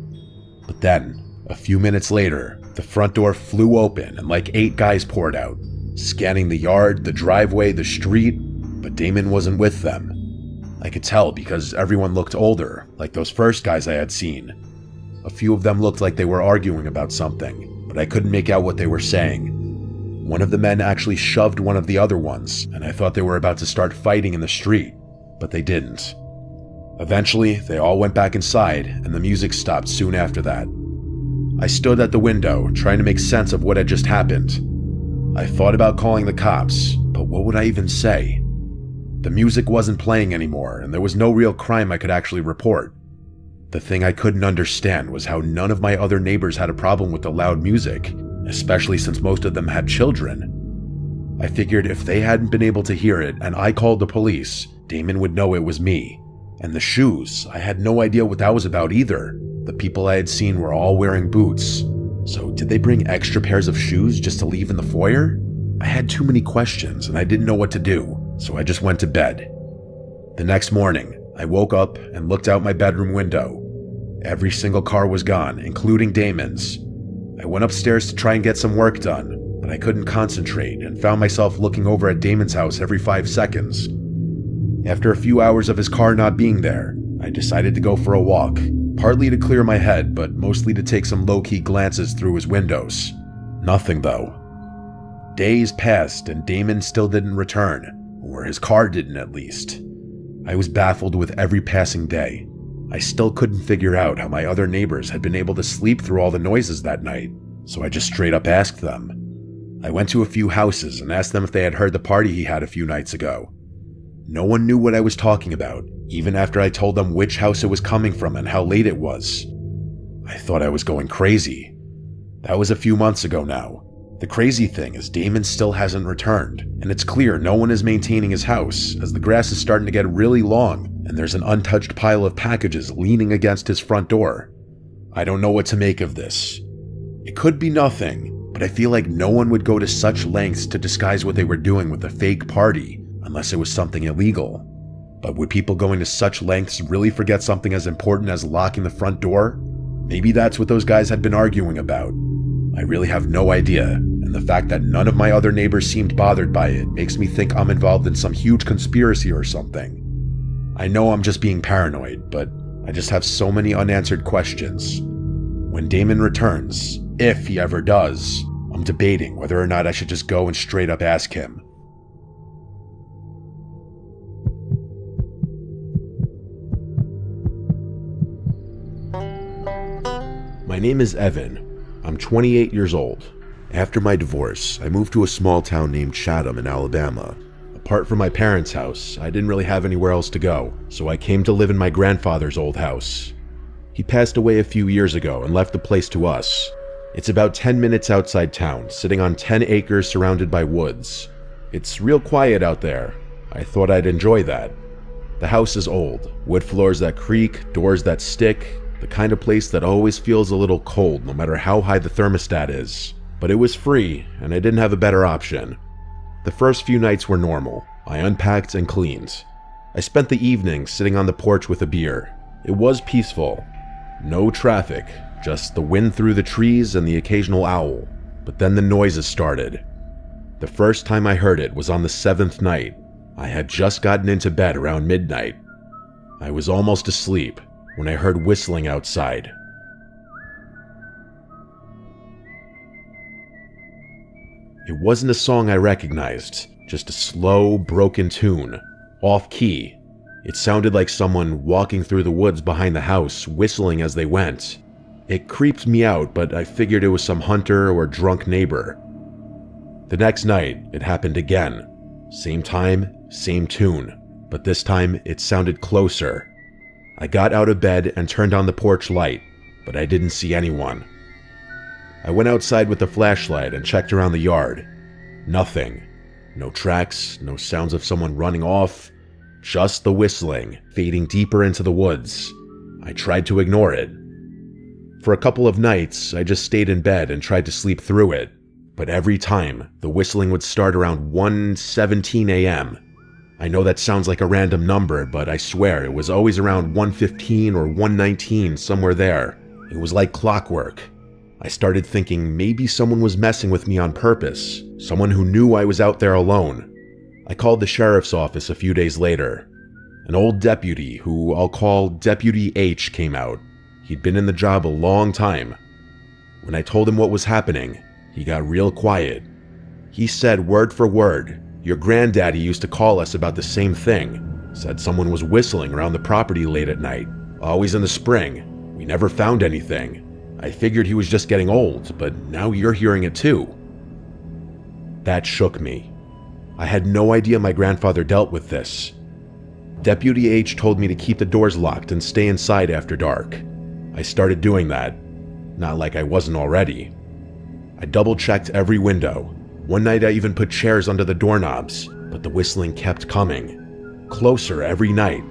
But then, a few minutes later, the front door flew open and like 8 guys poured out, scanning the yard, the driveway, the street, but Damon wasn't with them. I could tell because everyone looked older, like those first guys I had seen. A few of them looked like they were arguing about something, but I couldn't make out what they were saying. One of the men actually shoved one of the other ones, and I thought they were about to start fighting in the street, but they didn't. Eventually, they all went back inside, and the music stopped soon after that. I stood at the window, trying to make sense of what had just happened. I thought about calling the cops, but what would I even say? The music wasn't playing anymore, and there was no real crime I could actually report. The thing I couldn't understand was how none of my other neighbors had a problem with the loud music, especially since most of them had children. I figured if they hadn't been able to hear it and I called the police, Damon would know it was me. And the shoes, I had no idea what that was about either. The people I had seen were all wearing boots. So did they bring extra pairs of shoes just to leave in the foyer? I had too many questions and I didn't know what to do, so I just went to bed. The next morning, I woke up and looked out my bedroom window. Every single car was gone, including Damon's. I went upstairs to try and get some work done, but I couldn't concentrate and found myself looking over at Damon's house every 5 seconds. After a few hours of his car not being there, I decided to go for a walk, partly to clear my head, but mostly to take some low-key glances through his windows. Nothing though. Days passed and Damon still didn't return, or his car didn't at least. I was baffled with every passing day. I still couldn't figure out how my other neighbors had been able to sleep through all the noises that night, so I just straight up asked them. I went to a few houses and asked them if they had heard the party he had a few nights ago. No one knew what I was talking about, even after I told them which house it was coming from and how late it was. I thought I was going crazy. That was a few months ago now. The crazy thing is Damon still hasn't returned, and it's clear no one is maintaining his house, as the grass is starting to get really long, and there's an untouched pile of packages leaning against his front door. I don't know what to make of this. It could be nothing, but I feel like no one would go to such lengths to disguise what they were doing with a fake party, unless it was something illegal. But would people going to such lengths really forget something as important as locking the front door? Maybe that's what those guys had been arguing about. I really have no idea, and the fact that none of my other neighbors seemed bothered by it makes me think I'm involved in some huge conspiracy or something. I know I'm just being paranoid, but I just have so many unanswered questions. When Damon returns, if he ever does, I'm debating whether or not I should just go and straight up ask him. My name is Evan. I'm 28 years old. After my divorce, I moved to a small town named Chatham in Alabama. Apart from my parents' house, I didn't really have anywhere else to go, so I came to live in my grandfather's old house. He passed away a few years ago and left the place to us. It's about 10 minutes outside town, sitting on 10 acres surrounded by woods. It's real quiet out there. I thought I'd enjoy that. The house is old, wood floors that creak, doors that stick, the kind of place that always feels a little cold no matter how high the thermostat is. But it was free, and I didn't have a better option. The first few nights were normal. I unpacked and cleaned. I spent the evening sitting on the porch with a beer. It was peaceful. No traffic, just the wind through the trees and the occasional owl. But then the noises started. The first time I heard it was on the 7th night. I had just gotten into bed around midnight. I was almost asleep when I heard whistling outside. It wasn't a song I recognized, just a slow, broken tune, off-key. It sounded like someone walking through the woods behind the house, whistling as they went. It creeped me out, but I figured it was some hunter or drunk neighbor. The next night, it happened again. Same time, same tune, but this time it sounded closer. I got out of bed and turned on the porch light, but I didn't see anyone. I went outside with the flashlight and checked around the yard. Nothing. No tracks, no sounds of someone running off, just the whistling, fading deeper into the woods. I tried to ignore it. For a couple of nights, I just stayed in bed and tried to sleep through it, but every time, the whistling would start around 1:17 a.m. I know that sounds like a random number, but I swear it was always around 1:15 or 1:19, somewhere there. It was like clockwork. I started thinking maybe someone was messing with me on purpose, someone who knew I was out there alone. I called the sheriff's office a few days later. An old deputy, who I'll call Deputy H, came out. He'd been in the job a long time. When I told him what was happening, he got real quiet. He said word for word, "Your granddaddy used to call us about the same thing. Said someone was whistling around the property late at night, always in the spring. We never found anything. I figured he was just getting old, but now you're hearing it too." That shook me. I had no idea my grandfather dealt with this. Deputy H told me to keep the doors locked and stay inside after dark. I started doing that. Not like I wasn't already. I double-checked every window. One night I even put chairs under the doorknobs, but the whistling kept coming. Closer every night.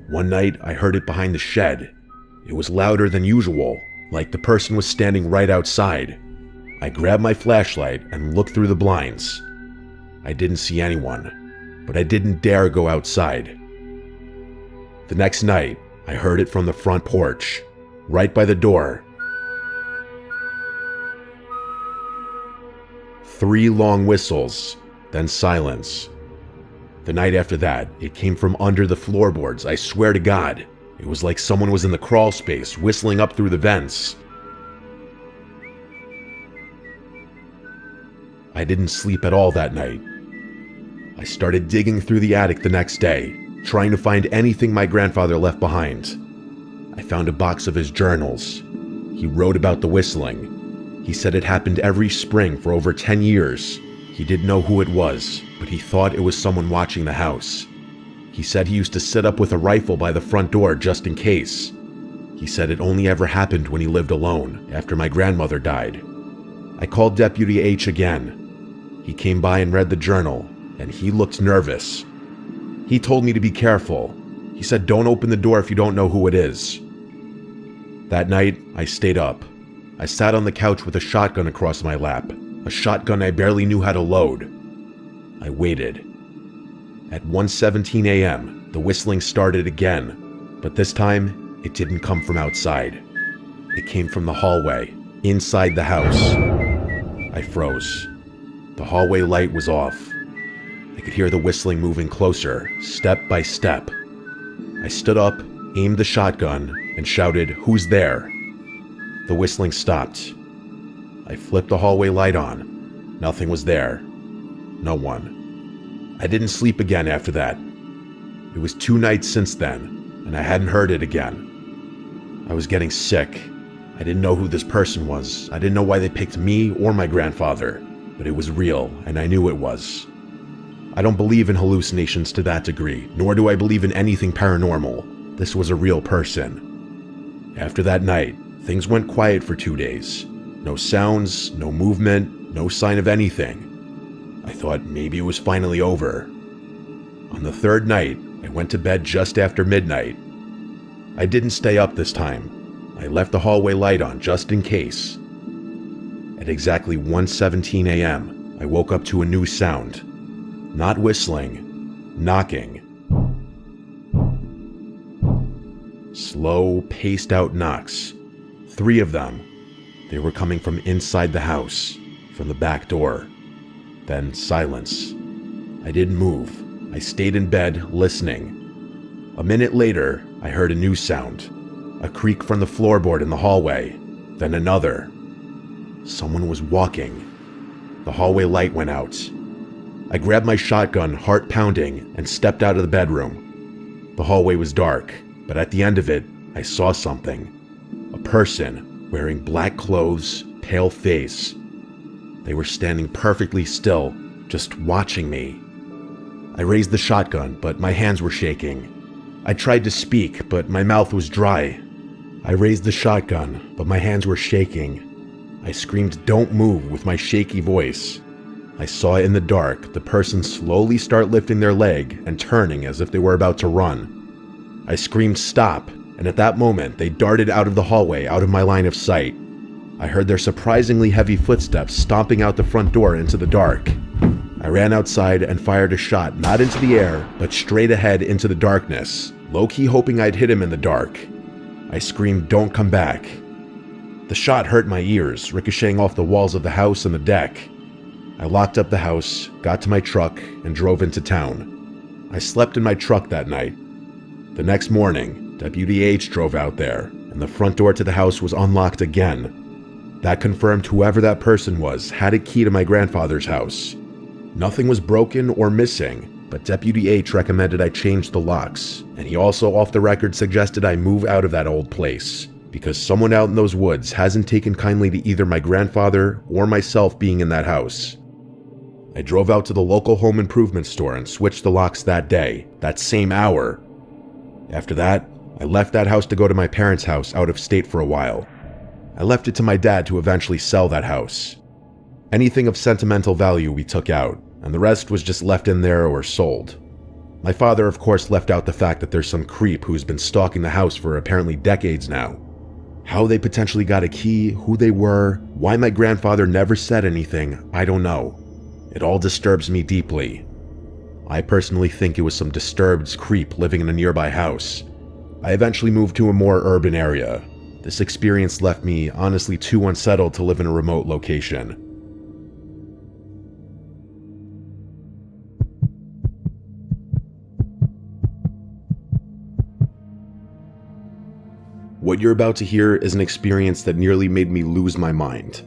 One night I heard it behind the shed. It was louder than usual, like the person was standing right outside. I grabbed my flashlight and looked through the blinds. I didn't see anyone, but I didn't dare go outside. The next night, I heard it from the front porch, right by the door. 3 long whistles, then silence. The night after that, it came from under the floorboards, I swear to God. It was like someone was in the crawl space, whistling up through the vents. I didn't sleep at all that night. I started digging through the attic the next day, trying to find anything my grandfather left behind. I found a box of his journals. He wrote about the whistling. He said it happened every spring for over 10 years. He didn't know who it was, but he thought it was someone watching the house. He said he used to sit up with a rifle by the front door just in case. He said it only ever happened when he lived alone, after my grandmother died. I called Deputy H again. He came by and read the journal, and he looked nervous. He told me to be careful. He said, "Don't open the door if you don't know who it is." That night, I stayed up. I sat on the couch with a shotgun across my lap, a shotgun I barely knew how to load. I waited. At 1:17 a.m., the whistling started again, but this time, it didn't come from outside. It came from the hallway, inside the house. I froze. The hallway light was off. I could hear the whistling moving closer, step by step. I stood up, aimed the shotgun, and shouted, "Who's there?" The whistling stopped. I flipped the hallway light on. Nothing was there. No one. I didn't sleep again after that. It was 2 nights since then, and I hadn't heard it again. I was getting sick. I didn't know who this person was. I didn't know why they picked me or my grandfather, but it was real, and I knew it was. I don't believe in hallucinations to that degree, nor do I believe in anything paranormal. This was a real person. After that night, things went quiet for 2 days. No sounds, no movement, no sign of anything. I thought maybe it was finally over. On the 3rd night, I went to bed just after midnight. I didn't stay up this time. I left the hallway light on just in case. At exactly 1:17 a.m., I woke up to a new sound. Not whistling, knocking. Slow, paced-out knocks. 3 of them. They were coming from inside the house, from the back door. Then silence. I didn't move. I stayed in bed, listening. A minute later, I heard a new sound. A creak from the floorboard in the hallway. Then another. Someone was walking. The hallway light went out. I grabbed my shotgun, heart pounding, and stepped out of the bedroom. The hallway was dark, but at the end of it, I saw something. A person, wearing black clothes, pale face. They were standing perfectly still, just watching me. I raised the shotgun, but my hands were shaking. I tried to speak, but my mouth was dry. I raised the shotgun, but my hands were shaking. I screamed, "Don't move," with my shaky voice. I saw in the dark the person slowly start lifting their leg and turning as if they were about to run. I screamed, "Stop," and at that moment they darted out of the hallway, out of my line of sight. I heard their surprisingly heavy footsteps stomping out the front door into the dark. I ran outside and fired a shot, not into the air, but straight ahead into the darkness, low-key hoping I'd hit him in the dark. I screamed, "Don't come back." The shot hurt my ears, ricocheting off the walls of the house and the deck. I locked up the house, got to my truck, and drove into town. I slept in my truck that night. The next morning, Deputy H drove out there, and the front door to the house was unlocked again. That confirmed whoever that person was had a key to my grandfather's house. Nothing was broken or missing, but Deputy H recommended I change the locks, and he also off the record suggested I move out of that old place, because someone out in those woods hasn't taken kindly to either my grandfather or myself being in that house. I drove out to the local home improvement store and switched the locks that day, that same hour. After that, I left that house to go to my parents' house out of state for a while. I left it to my dad to eventually sell that house. Anything of sentimental value we took out, and the rest was just left in there or sold. My father, of course, left out the fact that there's some creep who's been stalking the house for apparently decades now. How they potentially got a key, who they were, why my grandfather never said anything, I don't know. It all disturbs me deeply. I personally think it was some disturbed creep living in a nearby house. I eventually moved to a more urban area. This experience left me honestly too unsettled to live in a remote location. What you're about to hear is an experience that nearly made me lose my mind.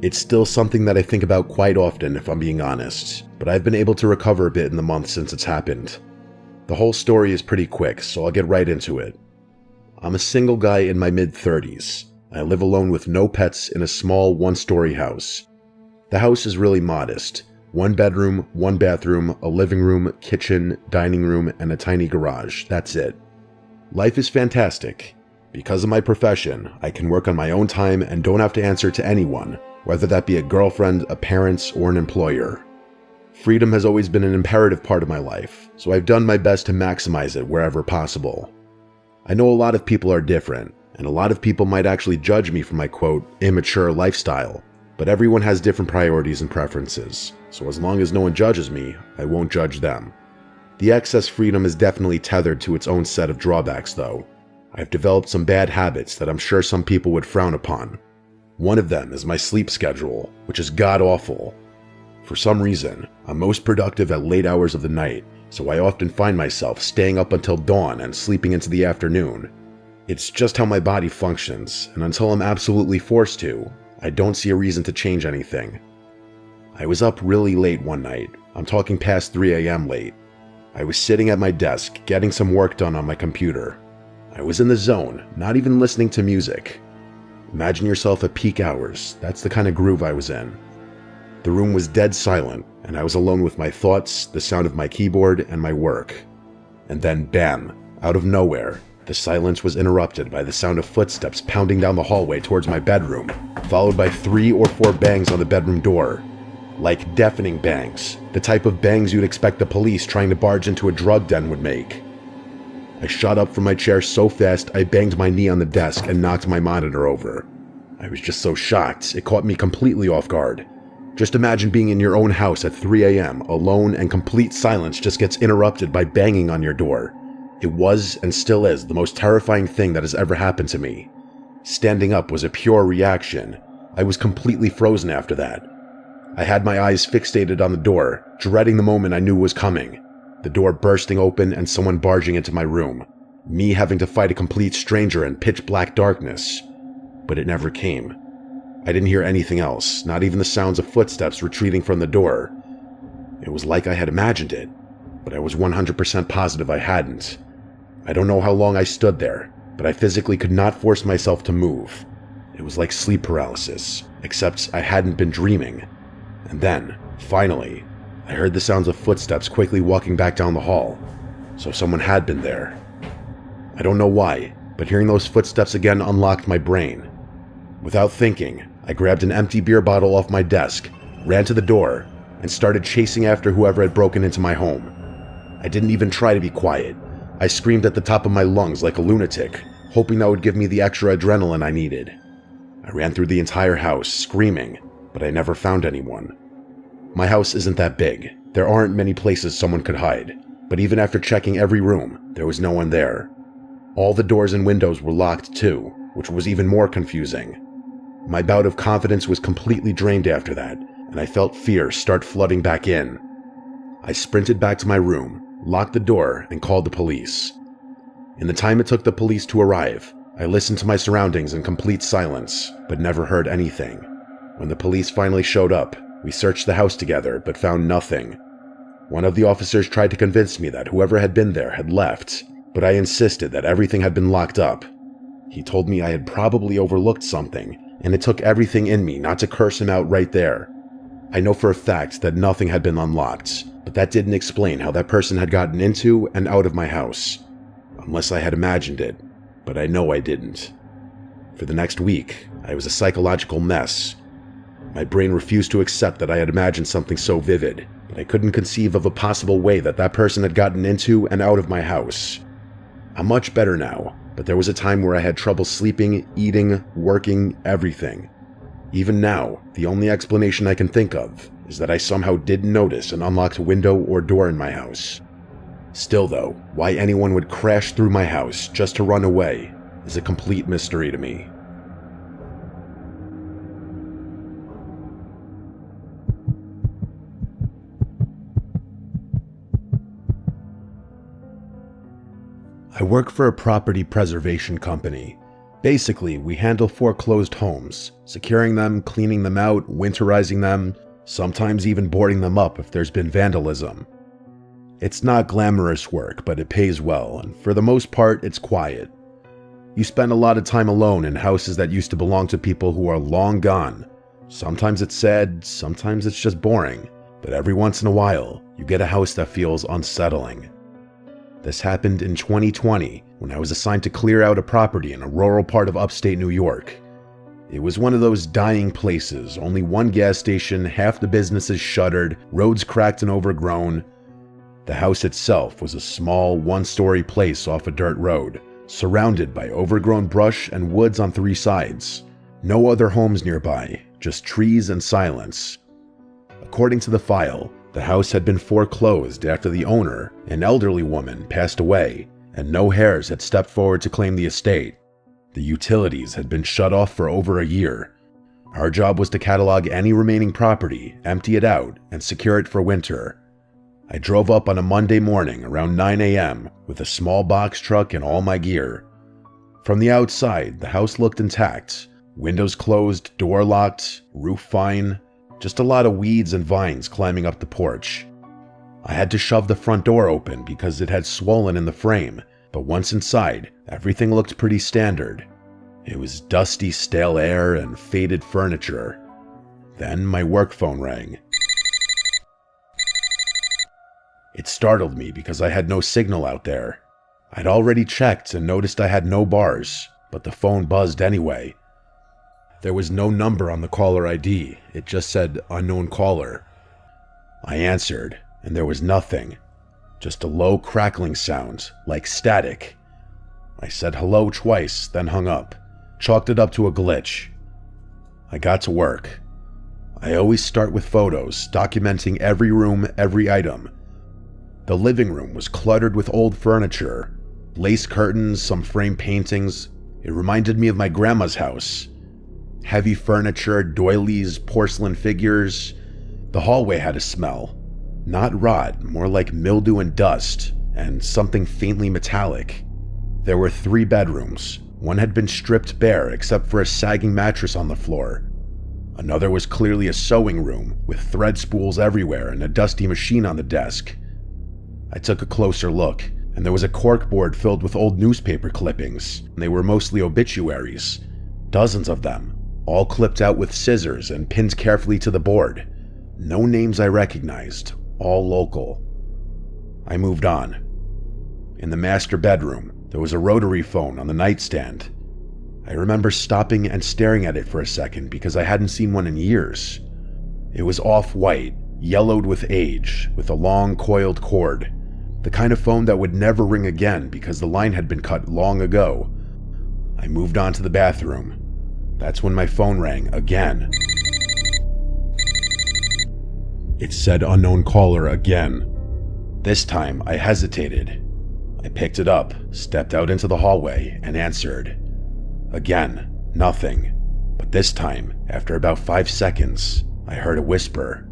It's still something that I think about quite often, if I'm being honest, but I've been able to recover a bit in the months since it's happened. The whole story is pretty quick, so I'll get right into it. I'm a single guy in my mid-30s. I live alone with no pets in a small one-story house. The house is really modest. 1 bedroom, 1 bathroom, a living room, kitchen, dining room, and a tiny garage. That's it. Life is fantastic. Because of my profession, I can work on my own time and don't have to answer to anyone, whether that be a girlfriend, a parent, or an employer. Freedom has always been an imperative part of my life, so I've done my best to maximize it wherever possible. I know a lot of people are different, and a lot of people might actually judge me for my quote, immature lifestyle, but everyone has different priorities and preferences, so as long as no one judges me, I won't judge them. The excess freedom is definitely tethered to its own set of drawbacks though. I've developed some bad habits that I'm sure some people would frown upon. One of them is my sleep schedule, which is god-awful. For some reason, I'm most productive at late hours of the night, so I often find myself staying up until dawn and sleeping into the afternoon. It's just how my body functions, and until I'm absolutely forced to, I don't see a reason to change anything. I was up really late one night. I'm talking past 3 a.m. late. I was sitting at my desk, getting some work done on my computer. I was in the zone, not even listening to music. Imagine yourself at peak hours. That's the kind of groove I was in. The room was dead silent, and I was alone with my thoughts, the sound of my keyboard, and my work. And then, bam, out of nowhere, the silence was interrupted by the sound of footsteps pounding down the hallway towards my bedroom, followed by 3 or 4 bangs on the bedroom door. Like deafening bangs, the type of bangs you'd expect the police trying to barge into a drug den would make. I shot up from my chair so fast I banged my knee on the desk and knocked my monitor over. I was just so shocked, it caught me completely off guard. Just imagine being in your own house at 3 a.m., alone, and complete silence just gets interrupted by banging on your door. It was, and still is, the most terrifying thing that has ever happened to me. Standing up was a pure reaction. I was completely frozen after that. I had my eyes fixated on the door, dreading the moment I knew was coming. The door bursting open and someone barging into my room. Me having to fight a complete stranger in pitch black darkness. But it never came. I didn't hear anything else, not even the sounds of footsteps retreating from the door. It was like I had imagined it, but I was 100% positive I hadn't. I don't know how long I stood there, but I physically could not force myself to move. It was like sleep paralysis, except I hadn't been dreaming. And then, finally, I heard the sounds of footsteps quickly walking back down the hall. So someone had been there. I don't know why, but hearing those footsteps again unlocked my brain. Without thinking, I grabbed an empty beer bottle off my desk, ran to the door, and started chasing after whoever had broken into my home. I didn't even try to be quiet. I screamed at the top of my lungs like a lunatic, hoping that would give me the extra adrenaline I needed. I ran through the entire house, screaming, but I never found anyone. My house isn't that big. There aren't many places someone could hide, but even after checking every room, there was no one there. All the doors and windows were locked too, which was even more confusing. My bout of confidence was completely drained after that, and I felt fear start flooding back in. I sprinted back to my room, locked the door, and called the police. In the time it took the police to arrive, I listened to my surroundings in complete silence, but never heard anything. When the police finally showed up, we searched the house together, but found nothing. One of the officers tried to convince me that whoever had been there had left, but I insisted that everything had been locked up. He told me I had probably overlooked something, and it took everything in me not to curse him out right there. I know for a fact that nothing had been unlocked, but that didn't explain how that person had gotten into and out of my house. Unless I had imagined it, but I know I didn't. For the next week, I was a psychological mess. My brain refused to accept that I had imagined something so vivid, but I couldn't conceive of a possible way that that person had gotten into and out of my house. I'm much better now, but there was a time where I had trouble sleeping, eating, working, everything. Even now, the only explanation I can think of is that I somehow didn't notice an unlocked window or door in my house. Still though, why anyone would crash through my house just to run away is a complete mystery to me. I work for a property preservation company. Basically, we handle foreclosed homes, securing them, cleaning them out, winterizing them, sometimes even boarding them up if there's been vandalism. It's not glamorous work, but it pays well, and for the most part, it's quiet. You spend a lot of time alone in houses that used to belong to people who are long gone. Sometimes it's sad, sometimes it's just boring, but every once in a while, you get a house that feels unsettling. This happened in 2020 when I was assigned to clear out a property in a rural part of upstate New York. It was one of those dying places, only one gas station, half the businesses shuttered, roads cracked and overgrown. The house itself was a small, one-story place off a dirt road, surrounded by overgrown brush and woods on 3 sides. No other homes nearby, just trees and silence. According to the file, the house had been foreclosed after the owner, an elderly woman, passed away, and no heirs had stepped forward to claim the estate. The utilities had been shut off for over a year. Our job was to catalog any remaining property, empty it out, and secure it for winter. I drove up on a Monday morning around 9 a.m. with a small box truck and all my gear. From the outside, the house looked intact. Windows closed, door locked, roof fine, just a lot of weeds and vines climbing up the porch. I had to shove the front door open because it had swollen in the frame, but once inside, everything looked pretty standard. It was dusty, stale air and faded furniture. Then my work phone rang. It startled me because I had no signal out there. I'd already checked and noticed I had no bars, but the phone buzzed anyway. There was no number on the caller ID, it just said unknown caller. I answered, and there was nothing, just a low crackling sound, like static. I said hello twice, then hung up, chalked it up to a glitch. I got to work. I always start with photos, documenting every room, every item. The living room was cluttered with old furniture, lace curtains, some framed paintings. It reminded me of my grandma's house. Heavy furniture, doilies, porcelain figures. The hallway had a smell. Not rot, more like mildew and dust, and something faintly metallic. There were 3 bedrooms. One had been stripped bare except for a sagging mattress on the floor. Another was clearly a sewing room, with thread spools everywhere and a dusty machine on the desk. I took a closer look, and there was a corkboard filled with old newspaper clippings. They were mostly obituaries. Dozens of them, all clipped out with scissors and pinned carefully to the board. No names I recognized, all local. I moved on. In the master bedroom, there was a rotary phone on the nightstand. I remember stopping and staring at it for a second because I hadn't seen one in years. It was off-white, yellowed with age, with a long coiled cord. The kind of phone that would never ring again because the line had been cut long ago. I moved on to the bathroom. That's when my phone rang again. It said unknown caller again. This time, I hesitated. I picked it up, stepped out into the hallway, and answered. Again, nothing. But this time, after about 5 seconds, I heard a whisper.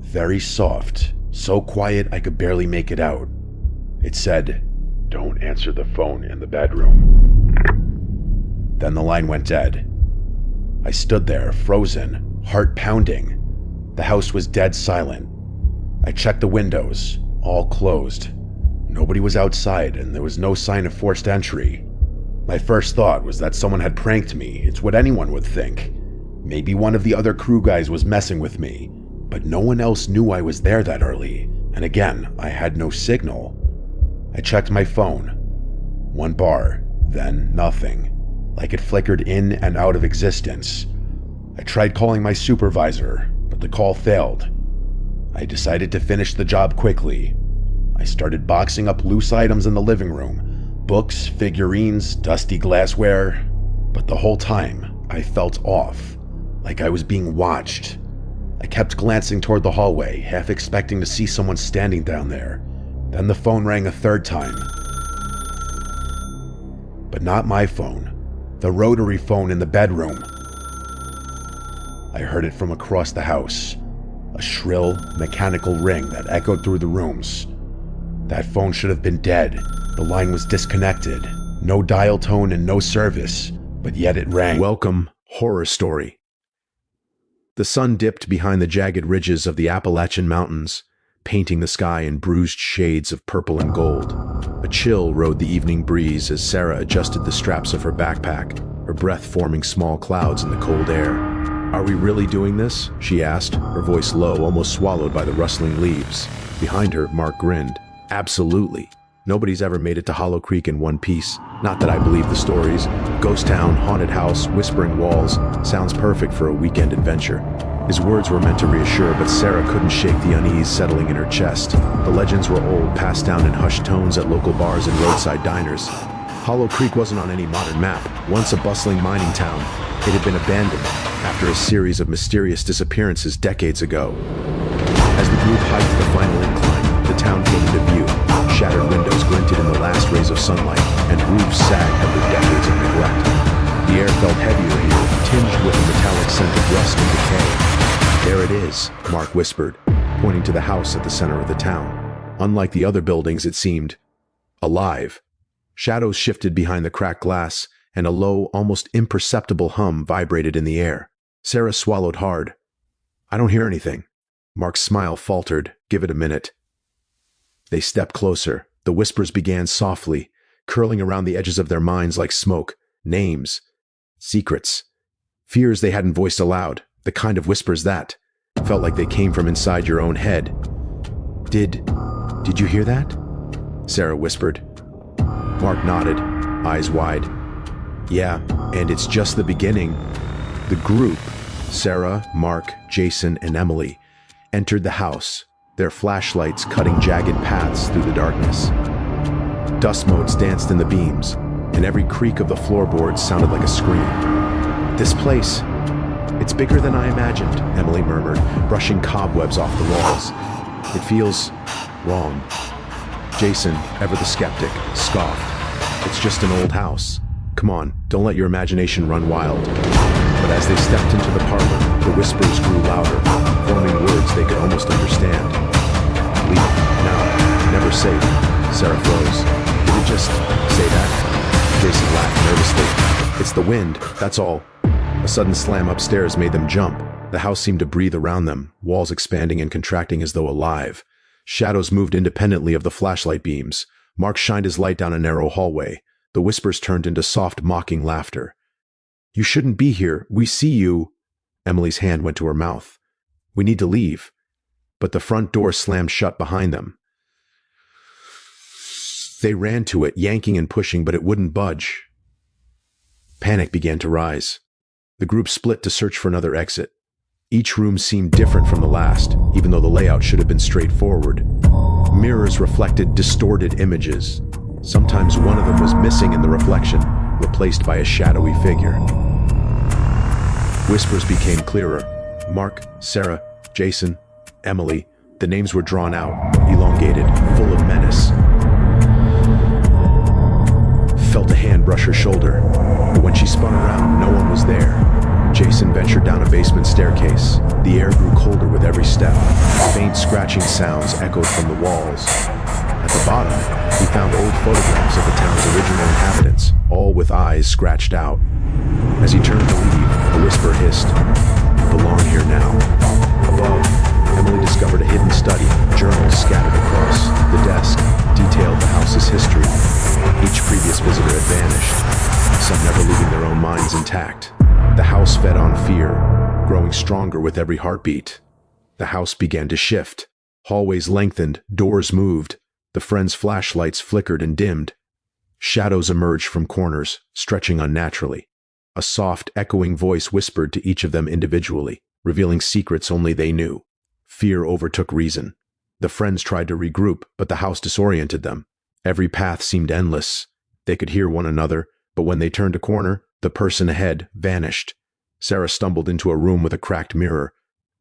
Very soft, so quiet I could barely make it out. It said, "Don't answer the phone in the bedroom." Then the line went dead. I stood there, frozen, heart pounding. The house was dead silent. I checked the windows, all closed. Nobody was outside, and there was no sign of forced entry. My first thought was that someone had pranked me. It's what anyone would think. Maybe one of the other crew guys was messing with me, but no one else knew I was there that early, and again, I had no signal. I checked my phone. 1 bar, then nothing, like it flickered in and out of existence. I tried calling my supervisor, but the call failed. I decided to finish the job quickly. I started boxing up loose items in the living room, books, figurines, dusty glassware, but the whole time I felt off, like I was being watched. I kept glancing toward the hallway, half expecting to see someone standing down there. Then the phone rang a 3rd time. But not my phone, the rotary phone in the bedroom. I heard it from across the house, a shrill, mechanical ring that echoed through the rooms. That phone should have been dead. The line was disconnected, no dial tone and no service, but yet it rang. Welcome, horror story. The sun dipped behind the jagged ridges of the Appalachian Mountains, painting the sky in bruised shades of purple and gold. A chill rode the evening breeze as Sarah adjusted the straps of her backpack, her breath forming small clouds in the cold air. "Are we really doing this?" she asked, her voice low, almost swallowed by the rustling leaves. Behind her, Mark grinned. "Absolutely. Nobody's ever made it to Hollow Creek in one piece. Not that I believe the stories. Ghost town, haunted house, whispering walls. Sounds perfect for a weekend adventure." His words were meant to reassure, but Sarah couldn't shake the unease settling in her chest. The legends were old, passed down in hushed tones at local bars and roadside diners. Hollow Creek wasn't on any modern map. Once a bustling mining town, it had been abandoned after a series of mysterious disappearances decades ago. As the group hiked the final incline, the town came into view. Shattered windows glinted in the last rays of sunlight, and roofs sagged under decades of neglect. The air felt heavier here, tinged with a metallic scent of rust and decay. "There it is," Mark whispered, pointing to the house at the center of the town. Unlike the other buildings, it seemed alive. Shadows shifted behind the cracked glass, and a low, almost imperceptible hum vibrated in the air. Sarah swallowed hard. "I don't hear anything." Mark's smile faltered. "Give it a minute." They stepped closer. The whispers began softly, curling around the edges of their minds like smoke. Names. Secrets. Fears they hadn't voiced aloud. The kind of whispers that felt like they came from inside your own head. Did you hear that?" Sarah whispered. Mark nodded, eyes wide. "Yeah, and it's just the beginning." The group, Sarah, Mark, Jason, and Emily, entered the house, their flashlights cutting jagged paths through the darkness. Dust motes danced in the beams, and every creak of the floorboards sounded like a scream. "This place, it's bigger than I imagined," Emily murmured, brushing cobwebs off the walls. "It feels wrong." Jason, ever the skeptic, scoffed. "It's just an old house. Come on, don't let your imagination run wild." But as they stepped into the parlor, the whispers grew louder, forming words they could almost understand. "Leave, now, never safe." Sarah froze. "Did it just say that?" Jason laughed nervously. "It's the wind, that's all." A sudden slam upstairs made them jump. The house seemed to breathe around them, walls expanding and contracting as though alive. Shadows moved independently of the flashlight beams. Mark shined his light down a narrow hallway. The whispers turned into soft, mocking laughter. "You shouldn't be here. We see you." Emily's hand went to her mouth. "We need to leave." But the front door slammed shut behind them. They ran to it, yanking and pushing, but it wouldn't budge. Panic began to rise. The group split to search for another exit. Each room seemed different from the last, even though the layout should have been straightforward. Mirrors reflected distorted images. Sometimes one of them was missing in the reflection, replaced by a shadowy figure. Whispers became clearer. Mark, Sarah, Jason, Emily. The names were drawn out, elongated, full of menace. Felt a hand brush her shoulder, but when she spun around, no one was there. Jason ventured down a basement staircase. The air grew colder with every step. Faint scratching sounds echoed from the walls. At the bottom, he found old photographs of the town's original inhabitants, all with eyes scratched out. As he turned to leave, a whisper hissed, "You belong here now." Above, Emily discovered a hidden study. Journals scattered across the desk detailed the house's history. Each previous visitor had vanished, some never leaving their own minds intact. The house fed on fear, growing stronger with every heartbeat. The house began to shift. Hallways lengthened, doors moved. The friends' flashlights flickered and dimmed. Shadows emerged from corners, stretching unnaturally. A soft, echoing voice whispered to each of them individually, revealing secrets only they knew. Fear overtook reason. The friends tried to regroup, but the house disoriented them. Every path seemed endless. They could hear one another, but when they turned a corner, the person ahead vanished. Sarah stumbled into a room with a cracked mirror.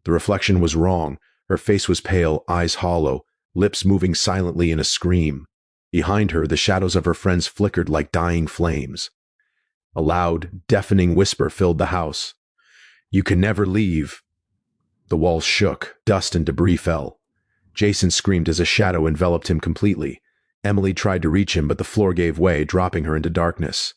The reflection was wrong. Her face was pale, eyes hollow, lips moving silently in a scream. Behind her, the shadows of her friends flickered like dying flames. A loud, deafening whisper filled the house. "You can never leave." The walls shook, dust and debris fell. Jason screamed as a shadow enveloped him completely. Emily tried to reach him, but the floor gave way, dropping her into darkness.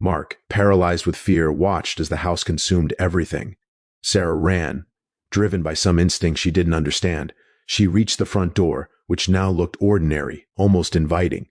Mark, paralyzed with fear, watched as the house consumed everything. Sarah ran, driven by some instinct she didn't understand. She reached the front door, which now looked ordinary, almost inviting.